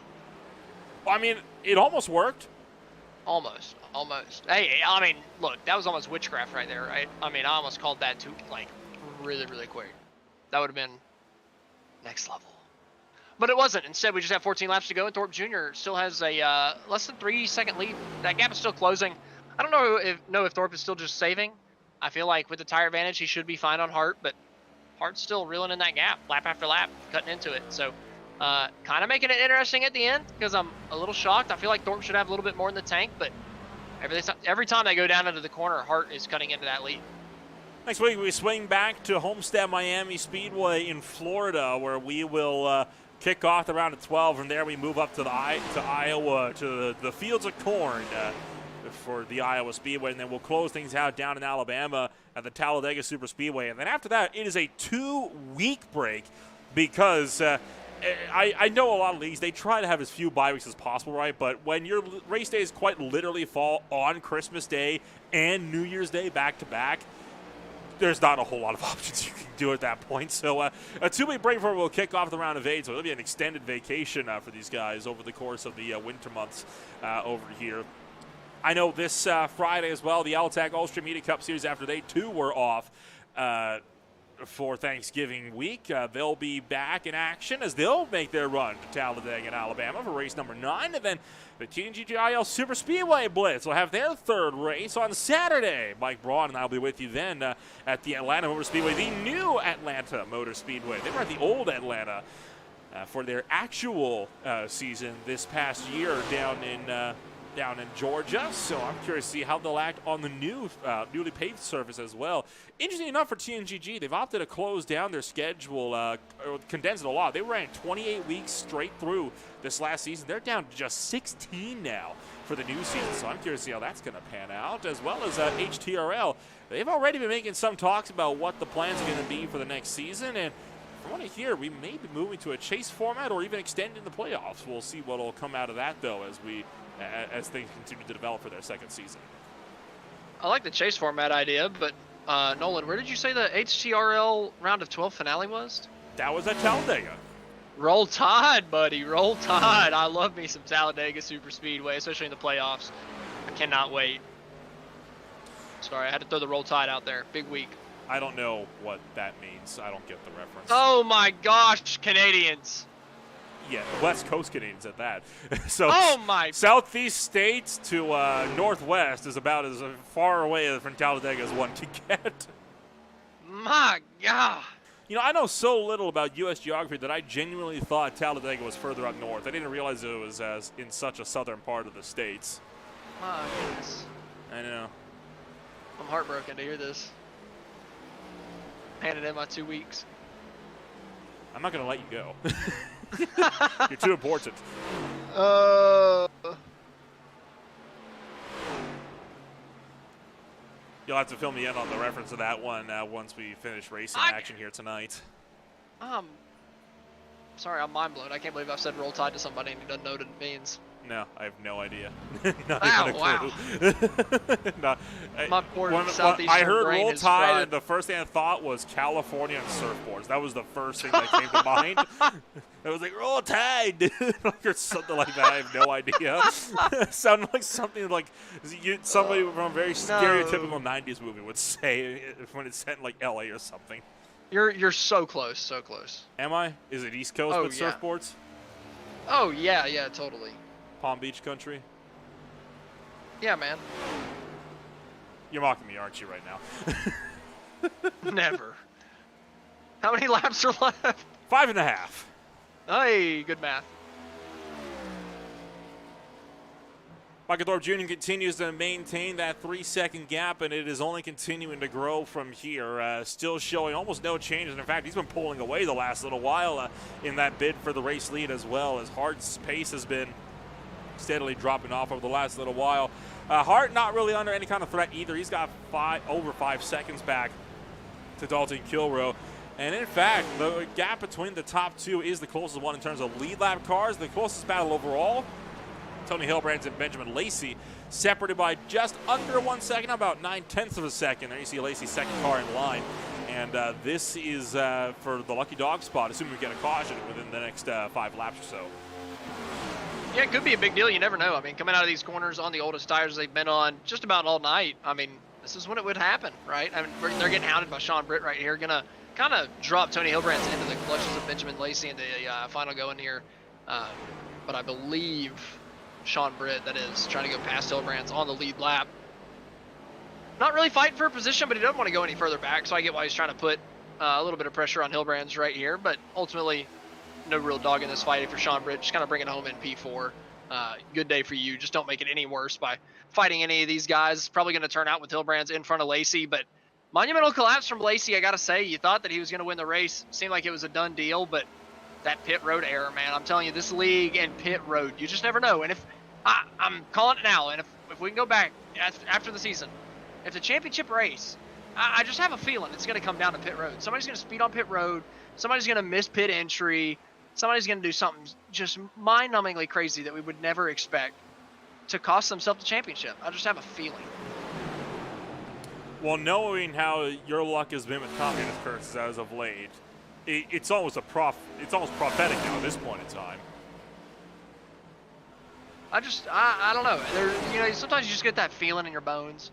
Well, I mean, it almost worked. Almost. Hey, I mean, look, that was almost witchcraft right there, right? I mean, I almost called that too, like, really, really quick. That would have been next level. But it wasn't. Instead, we just have 14 laps to go, and Thorpe Jr. still has a less than 3-second lead. That gap is still closing. I don't know if Thorpe is still just saving. I feel like with the tire advantage, he should be fine on Hart, but Hart's still reeling in that gap, lap after lap, cutting into it. So kind of making it interesting at the end because I'm a little shocked. I feel like Thorpe should have a little bit more in the tank, but every time they go down into the corner, Hart is cutting into that lead. Next week, we swing back to Homestead Miami Speedway in Florida, where we will kick off the round of 12. From there, we move up to Iowa, to the fields of corn for the Iowa Speedway. And then we'll close things out down in Alabama at the Talladega Super Speedway. And then after that, it is a 2-week break because I know a lot of leagues, they try to have as few bye weeks as possible, right? But when your race days quite literally fall on Christmas Day and New Year's Day back-to-back, there's not a whole lot of options you can do at that point. So a 2-week break before we'll kick off the round of 8. So it'll be an extended vacation for these guys over the course of the winter months over here. I know this Friday as well, the LTAC Ultra Media Cup Series after they too were off. for Thanksgiving week. They'll be back in action as they'll make their run to Talladega in Alabama for race number 9. And then the TNGGIL Super Speedway Blitz will have their third race on Saturday. Mike Braun and I will be with you then at the Atlanta Motor Speedway, the new Atlanta Motor Speedway. They were at the old Atlanta for their actual season this past year down in Georgia, so I'm curious to see how they'll act on the new newly paved surface as well. Interesting enough for TNGG, they've opted to close down their schedule, or condense it a lot. They ran 28 weeks straight through this last season. They're down to just 16 now for the new season, so I'm curious to see how that's going to pan out, as well as HTRL. They've already been making some talks about what the plans are going to be for the next season, and from what I hear, we may be moving to a chase format or even extending the playoffs. We'll see what will come out of that, though, as things continue to develop for their second season. I like the chase format idea, but Nolan, where did you say the HTRL round of 12 finale was? That was at Talladega. Roll Tide, buddy. Roll Tide. I love me some Talladega Super Speedway, especially in the playoffs. I cannot wait. Sorry, I had to throw the Roll Tide out there. Big week. I don't know what that means. I don't get the reference. Oh my gosh, Canadians. Yeah, West Coast Canadians at that. So oh my. Southeast states to Northwest is about as far away from Talladega as one can get. My God. You know, I know so little about U.S. geography that I genuinely thought Talladega was further up north. I didn't realize it was in such a southern part of the states. My goodness. I know. I'm heartbroken to hear this. Handed in my 2 weeks. I'm not going to let you go. You're too important. You'll have to fill me in on the reference of that one once we finish racing action here tonight. Sorry, I'm mind blown. I can't believe I've said Roll Tide to somebody and he doesn't know what it means. No, I have no idea. Not wow, even a wow. clue. No, my poor Southeastern I heard brain Roll is Tide, fried. and the first thing I thought was California and surfboards. That was the first thing that came to mind. I was like, Roll Tide! Or something like that. I have no idea. Sounded like something like somebody from a very stereotypical 90s movie would say when it's set in like LA or something. You're so close, so close. Am I? Is it East Coast with yeah. surfboards? Oh, yeah, totally. Palm Beach country? Yeah, man. You're mocking me, aren't you, right now? Never. How many laps are left? 5.5. Hey, good math. Michael Thorpe Jr. continues to maintain that 3-second gap, and it is only continuing to grow from here. Still showing almost no changes. In fact, he's been pulling away the last little while in that bid for the race lead as well, as Hart's pace has been steadily dropping off over the last little while. Hart not really under any kind of threat either. He's got over 5 seconds back to Dalton Kilrow. And in fact, the gap between the top two is the closest one in terms of lead lap cars. The closest battle overall, Tony Hillbrands and Benjamin Lacey, separated by just under 1 second, about 9/10 of a second. There you see Lacey's second car in line. And this is for the lucky dog spot, assuming we get a caution within the next 5 laps or so. Yeah, it could be a big deal. You never know. I mean, coming out of these corners on the oldest tires they've been on just about all night, I mean, this is when it would happen, right? I mean, they're getting hounded by Sean Britt right here. Going to kind of drop Tony Hillbrands into the clutches of Benjamin Lacey in the final go in here. But I believe Sean Britt, that is, trying to go past Hillbrands on the lead lap. Not really fighting for a position, but he doesn't want to go any further back, so I get why he's trying to put a little bit of pressure on Hillbrands right here. But ultimately, no real dog in this fight if you're Sean Britt. Just kind of bring it home in P4. Good day for you. Just don't make it any worse by fighting any of these guys. Probably going to turn out with Hillbrands in front of Lacey, but monumental collapse from Lacey, I got to say. You thought that he was going to win the race. Seemed like it was a done deal, but that pit road error, man, I'm telling you, this league and pit road, you just never know. And if I'm calling it now, and if we can go back after the season, if the championship race, I just have a feeling it's going to come down to pit road. Somebody's going to speed on pit road. Somebody's going to miss pit entry. Somebody's going to do something just mind-numbingly crazy that we would never expect to cost themselves the championship. I just have a feeling. Well, knowing how your luck has been with commentator curses as of late, it's almost prophetic now at this point in time. I don't know. Sometimes you just get that feeling in your bones.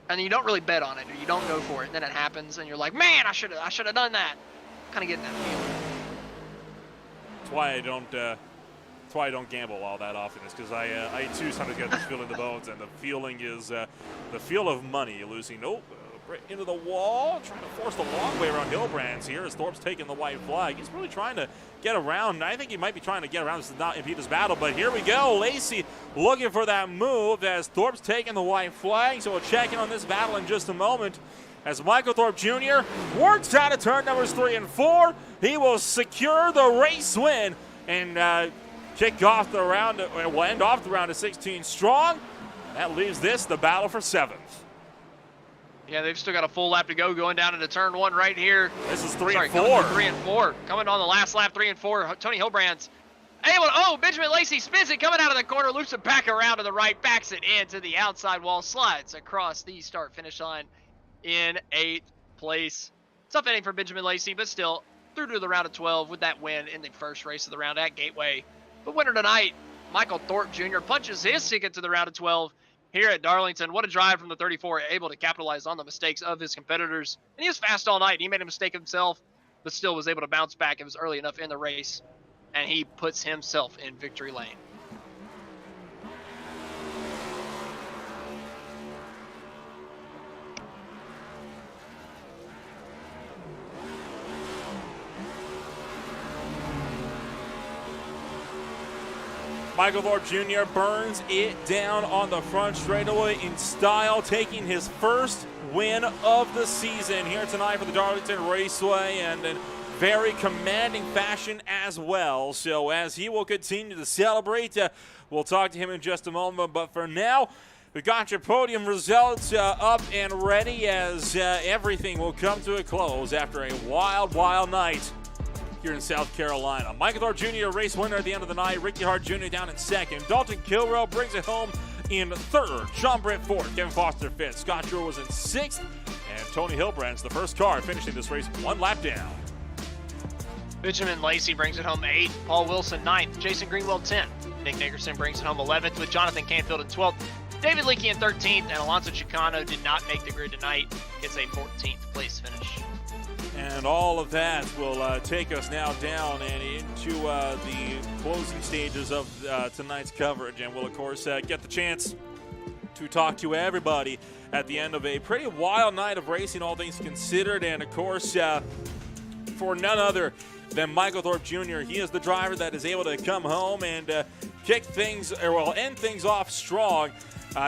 and you don't really bet on it, or you don't go for it, and then it happens, and you're like, man, I should have done that. Kind of getting that feeling. That's why I don't. That's why I don't gamble all that often. Is because I too sometimes get this feeling in the bones, and the feeling is the feel of money losing. Nope. Right into the wall, trying to force the long way around Hilbrands here as Thorpe's taking the white flag. He's really trying to get around. I think he might be trying to get around. This does not impede his battle, but here we go. Lacey looking for that move as Thorpe's taking the white flag. So we'll check in on this battle in just a moment. As Michael Thorpe Jr. works out of turn numbers 3 and 4, he will secure the race win and kick off the round. Will end off the round of 16 strong. That leaves this the battle for 7th. Yeah, they've still got a full lap to go going down into turn 1 right here. This is 3 and 4. 4. 3 and 4. Coming on the last lap, 3 and 4. Tony Hilbrands able to, oh, Benjamin Lacey spins it coming out of the corner, loops it back around to the right, backs it into the outside wall, slides across the start-finish line in 8th place. Tough inning for Benjamin Lacey, but still through to the round of 12 with that win in the first race of the round at Gateway. But winner tonight, Michael Thorpe Jr. punches his ticket to the round of 12 here at Darlington. What a drive from the 34, able to capitalize on the mistakes of his competitors. And he was fast all night. He made a mistake himself, but still was able to bounce back. It was early enough in the race, and he puts himself in victory lane. Michael Thorpe Jr. burns it down on the front straightaway in style, taking his first win of the season here tonight for the Darlington Raceway, and in very commanding fashion as well. So as he will continue to celebrate, we'll talk to him in just a moment. But for now, we got your podium results up and ready as everything will come to a close after a wild, wild night here in South Carolina. Michael Thorpe Jr., race winner at the end of the night. Ricky Hart Jr. down in 2nd. Dalton Kilrow brings it home in 3rd. Sean Britt 4th. Kevin Foster 5th. Scott Drew was in 6th. And Tony Hilbrands, the first car, finishing this race 1 lap down. Benjamin Lacey brings it home 8th. Paul Wilson 9th. Jason Greenwell 10th. Nick Nickerson brings it home 11th with Jonathan Canfield in 12th. David Leakey in 13th. And Alonso Chicano did not make the grid tonight. It's a 14th place finish. And all of that will take us now down and into the closing stages of tonight's coverage. And we'll, of course, get the chance to talk to everybody at the end of a pretty wild night of racing, all things considered. And, of course, for none other than Michael Thorpe Jr., he is the driver that is able to come home and end things off strong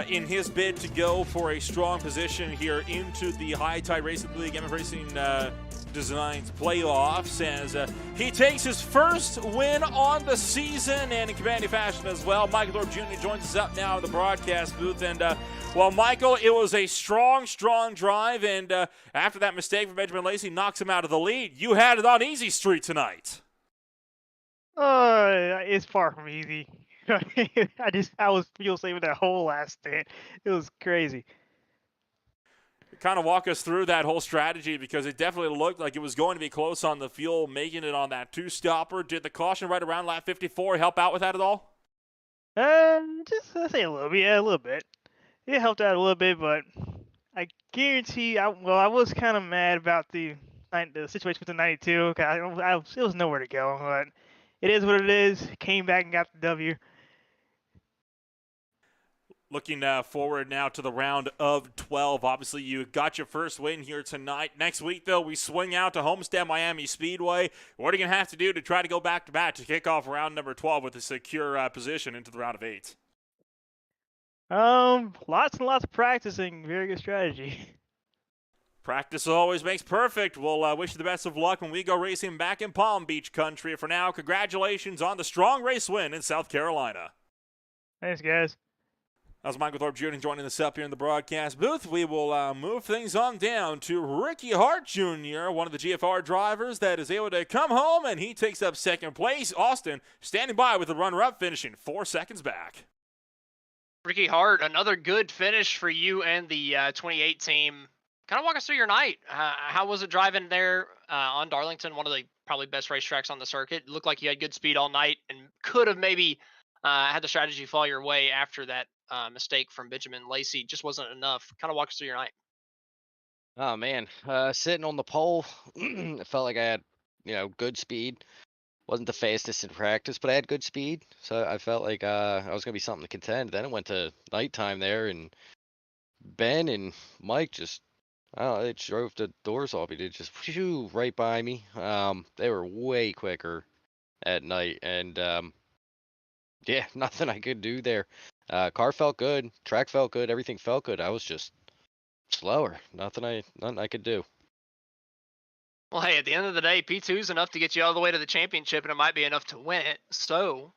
in his bid to go for a strong position here into the High Tide Racing League MF Racing Designs playoffs as he takes his first win on the season and in commanding fashion as well. Michael Thorpe Jr. joins us up now in the broadcast booth. And, well, Michael, it was a strong, strong drive. And after that mistake from Benjamin Lacey knocks him out of the lead, you had it on easy street tonight. It's far from easy. I was fuel saving that whole last stint. It was crazy. Kind of walk us through that whole strategy, because it definitely looked like it was going to be close on the fuel, making it on that 2-stopper. Did the caution right around lap 54 help out with that at all? Just I'd say a little bit. Yeah, a little bit. It helped out a little bit, but I guarantee. I was kind of mad about the situation with the 92. Cause it was nowhere to go, but it is what it is. Came back and got the W. Looking forward now to the round of 12. Obviously, you got your first win here tonight. Next week, though, we swing out to Homestead Miami Speedway. What are you going to have to do to try to go back-to-back to kick off round number 12 with a secure position into the round of 8? Lots and lots of practicing. Very good strategy. Practice always makes perfect. We'll wish you the best of luck when we go racing back in Palm Beach country. For now, congratulations on the strong race win in South Carolina. Thanks, guys. That was Michael Thorpe Jr. joining us up here in the broadcast booth. We will move things on down to Ricky Hart Jr., one of the GFR drivers that is able to come home, and he takes up 2nd place. Austin standing by with the runner-up, finishing 4 seconds back. Ricky Hart, another good finish for you and the 28 team. Kind of walk us through your night. How was it driving there on Darlington, one of the probably best racetracks on the circuit? It looked like you had good speed all night and could have maybe had the strategy fall your way after that mistake from Benjamin Lacey just wasn't enough. Kind of walk us through your night. Oh man, sitting on the pole, it felt like I had, good speed. Wasn't the fastest in practice, but I had good speed, so I felt like I was gonna be something to contend. Then it went to nighttime there, and Ben and Mike just, I don't know, they drove the doors off me. They just whew, right by me. They were way quicker at night, and yeah, nothing I could do there. Car felt good, track felt good, everything felt good. I was just slower. Nothing I could do. Well, hey, at the end of the day, P2 is enough to get you all the way to the championship, and it might be enough to win it. So,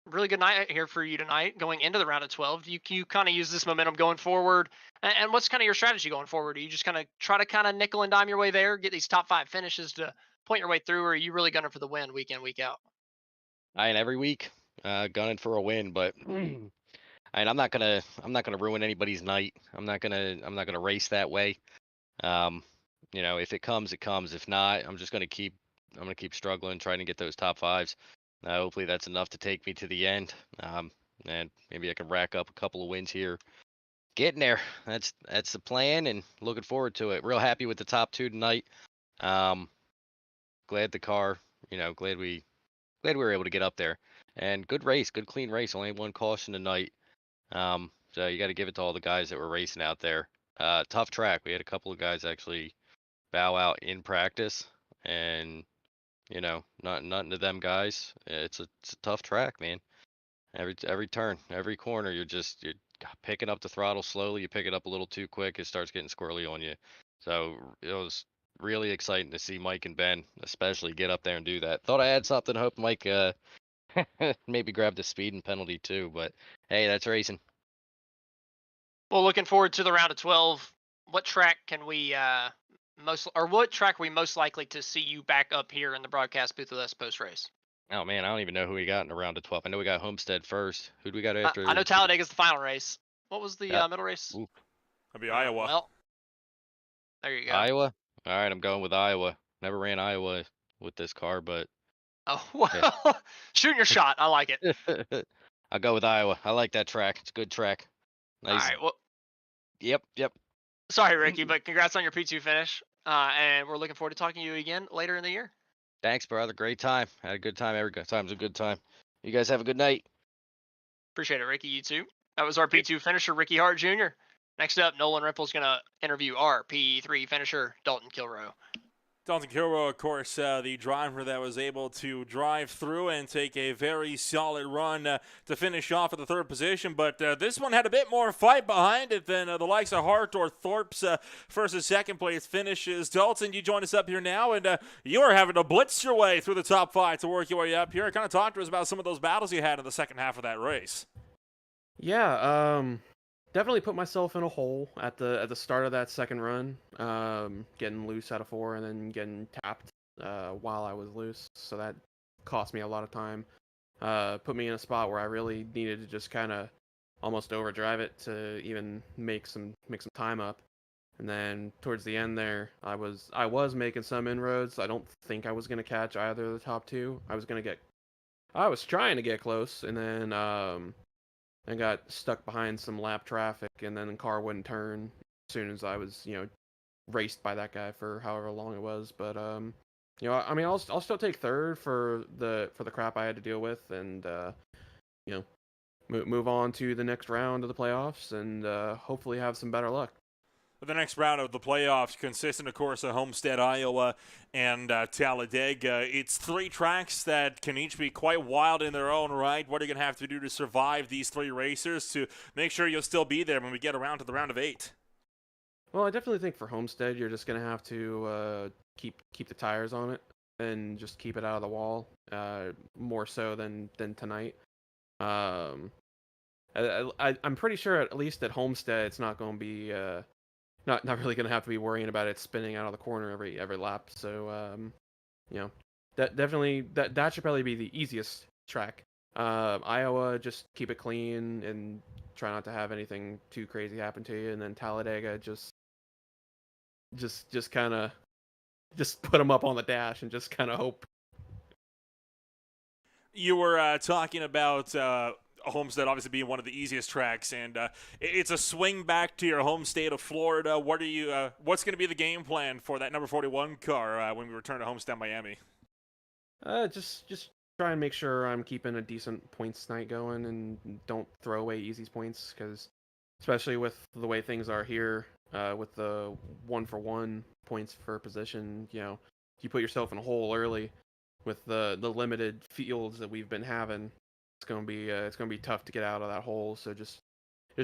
really good night here for you tonight, going into the round of 12. You kind of use this momentum going forward. And what's kind of your strategy going forward? Do you just kind of try to kind of nickel and dime your way there, get these top 5 finishes to point your way through, or are you really gunning for the win week in, week out? I ain't every week gunning for a win, but I'm not gonna ruin anybody's night. I'm not gonna race that way. Um, if it comes, it comes. If not, I'm gonna keep struggling, trying to get those top 5s. Hopefully that's enough to take me to the end. And maybe I can rack up a couple of wins here. Getting there. That's the plan, and looking forward to it. Real happy with the top 2 tonight. Glad the car, glad we were able to get up there. And good race, good clean race. Only one caution tonight. So you got to give it to all the guys that were racing out there. Tough track. We had a couple of guys actually bow out in practice, and nothing to them guys. It's a tough track, man. Every turn, every corner, you're picking up the throttle slowly. You pick it up a little too quick, it starts getting squirrely on you. So it was really exciting to see Mike and Ben, especially, get up there and do that. Thought I had something. Hope Mike maybe grabbed a speeding penalty too. But hey, that's racing. Well, looking forward to the round of 12. What track can we what track are we most likely to see you back up here in the broadcast booth with us post race? Oh man, I don't even know who we got in the round of 12. I know we got Homestead first. Who do we got after? I know Talladega's the final race. What was the middle race? Ooh. That'd be Iowa. Well, there you go. Iowa. All right, I'm going with Iowa. Never ran Iowa with this car, but Oh, well, yeah. Shooting your shot. I like it. I'll go with Iowa. I like that track. It's a good track. Nice. All right. Well, Yep. sorry, Ricky, but congrats on your P2 finish. And we're looking forward to talking to you again later in the year. Thanks, brother. Great time. Had a good time. Every time's a good time. You guys have a good night. Appreciate it, Ricky. You too. That was our P2 finisher, Ricky Hart Jr. Next up, Nolan Ripple's going to interview our P3 finisher, Dalton Kilroe. Dalton Kilroe, of course, the driver that was able to drive through and take a very solid run to finish off at the 3rd position. But this one had a bit more fight behind it than the likes of Hart or Thorpe's first and second place finishes. Dalton, you join us up here now, and you are having to blitz your way through the top 5 to work your way up here. Kind of talk to us about some of those battles you had in the second half of that race. Yeah, definitely put myself in a hole at the start of that second run, getting loose out of 4 and then getting tapped while I was loose. So that cost me a lot of time. Put me in a spot where I really needed to just kind of almost overdrive it to even make some time up. And then towards the end there, I was making some inroads. I don't think I was gonna catch either of the top 2. I was trying to get close, and then and got stuck behind some lap traffic, and then the car wouldn't turn as soon as I was, raced by that guy for however long it was. But I mean, I'll still take 3rd for the crap I had to deal with, and move on to the next round of the playoffs, and hopefully have some better luck. The next round of the playoffs, consistent, of course, of Homestead, Iowa, and Talladega. It's 3 tracks that can each be quite wild in their own right. What are you going to have to do to survive these 3 racers to make sure you'll still be there when we get around to the round of 8? Well, I definitely think for Homestead, you're just going to have to keep the tires on it and just keep it out of the wall, more so than tonight. I'm pretty sure at least at Homestead, it's not going to be not really going to have to be worrying about it spinning out of the corner every lap. So that should probably be the easiest track. Iowa, just keep it clean and try not to have anything too crazy happen to you. And then Talladega, just kind of put them up on the dash and just kind of hope. You were talking about Homestead obviously being one of the easiest tracks, and it's a swing back to your home state of Florida. What's going to be the game plan for that number 41 car when we return to Homestead, Miami? Just try and make sure I'm keeping a decent points night going and don't throw away easy points, because especially with the way things are here, with the 1-for-1 points for position, you put yourself in a hole early with the limited fields that we've been having. It's gonna be tough to get out of that hole. So just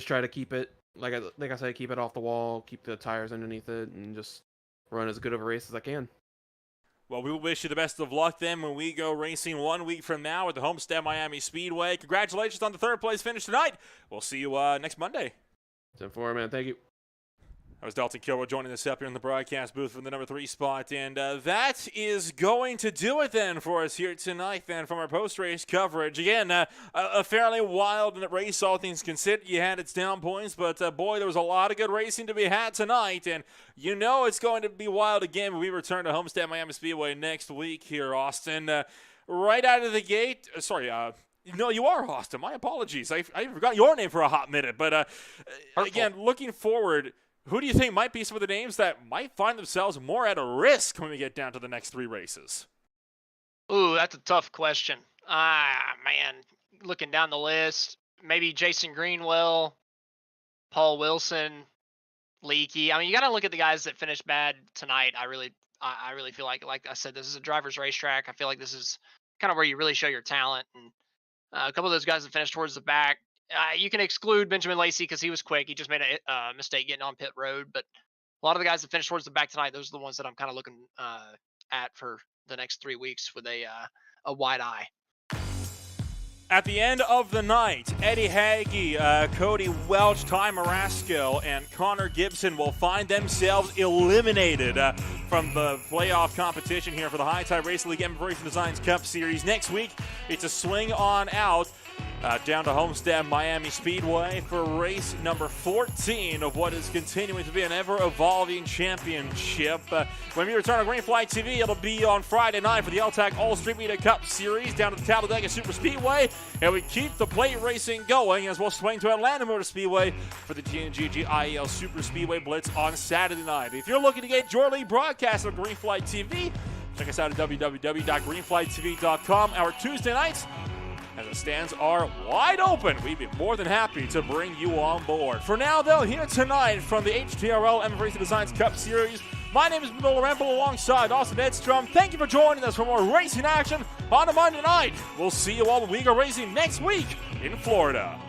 try to keep it like I said, keep it off the wall, keep the tires underneath it, and just run as good of a race as I can. Well, we will wish you the best of luck then when we go racing 1 week from now at the Homestead Miami Speedway. Congratulations on the third place finish tonight. We'll see you next Monday. 10-4, man. Thank you. That was Dalton Kilroy joining us up here in the broadcast booth for the number 3 spot. And that is going to do it then for us here tonight then from our post-race coverage. Again, a fairly wild race, all things considered. You had its down points, but boy, there was a lot of good racing to be had tonight. And it's going to be wild again when we return to Homestead Miami Speedway next week here, Austin. Right out of the gate, no, you are Austin. My apologies. I forgot your name for a hot minute. But again, looking forward, who do you think might be some of the names that might find themselves more at a risk when we get down to the next 3 races? Ooh, that's a tough question. Man, looking down the list, maybe Jason Greenwell, Paul Wilson, Leakey. I mean, you got to look at the guys that finished bad tonight. I really feel like I said, this is a driver's racetrack. I feel like this is kind of where you really show your talent. And a couple of those guys that finished towards the back, you can exclude Benjamin Lacey because he was quick. He just made a mistake getting on pit road. But a lot of the guys that finished towards the back tonight, those are the ones that I'm kind of looking at for the next 3 weeks with a wide eye. At the end of the night, Eddie Hagee, Cody Welch, Ty Marasco, and Connor Gibson will find themselves eliminated from the playoff competition here for the High Tide Racing League Racing Designs Cup Series. Next week, it's a swing on out down to Homestead Miami Speedway for race number 14 of what is continuing to be an ever-evolving championship. When we return on Green Flight TV, it'll be on Friday night for the LTAC All Street Media Cup Series down to the Talladega Super Speedway. And we keep the plate racing going as we'll swing to Atlanta Motor Speedway for the GNGG IEL Super Speedway Blitz on Saturday night. If you're looking to get your league broadcast on Green Flight TV, check us out at www.greenflighttv.com. Our Tuesday nights, as it stands, are wide open. We'd be more than happy to bring you on board. For now, though, here tonight from the HTRL Racing Designs Cup Series, my name is Manola Ramble alongside Austin Edstrom. Thank you for joining us for more racing action on a Monday night. We'll see you all when we go racing next week in Florida.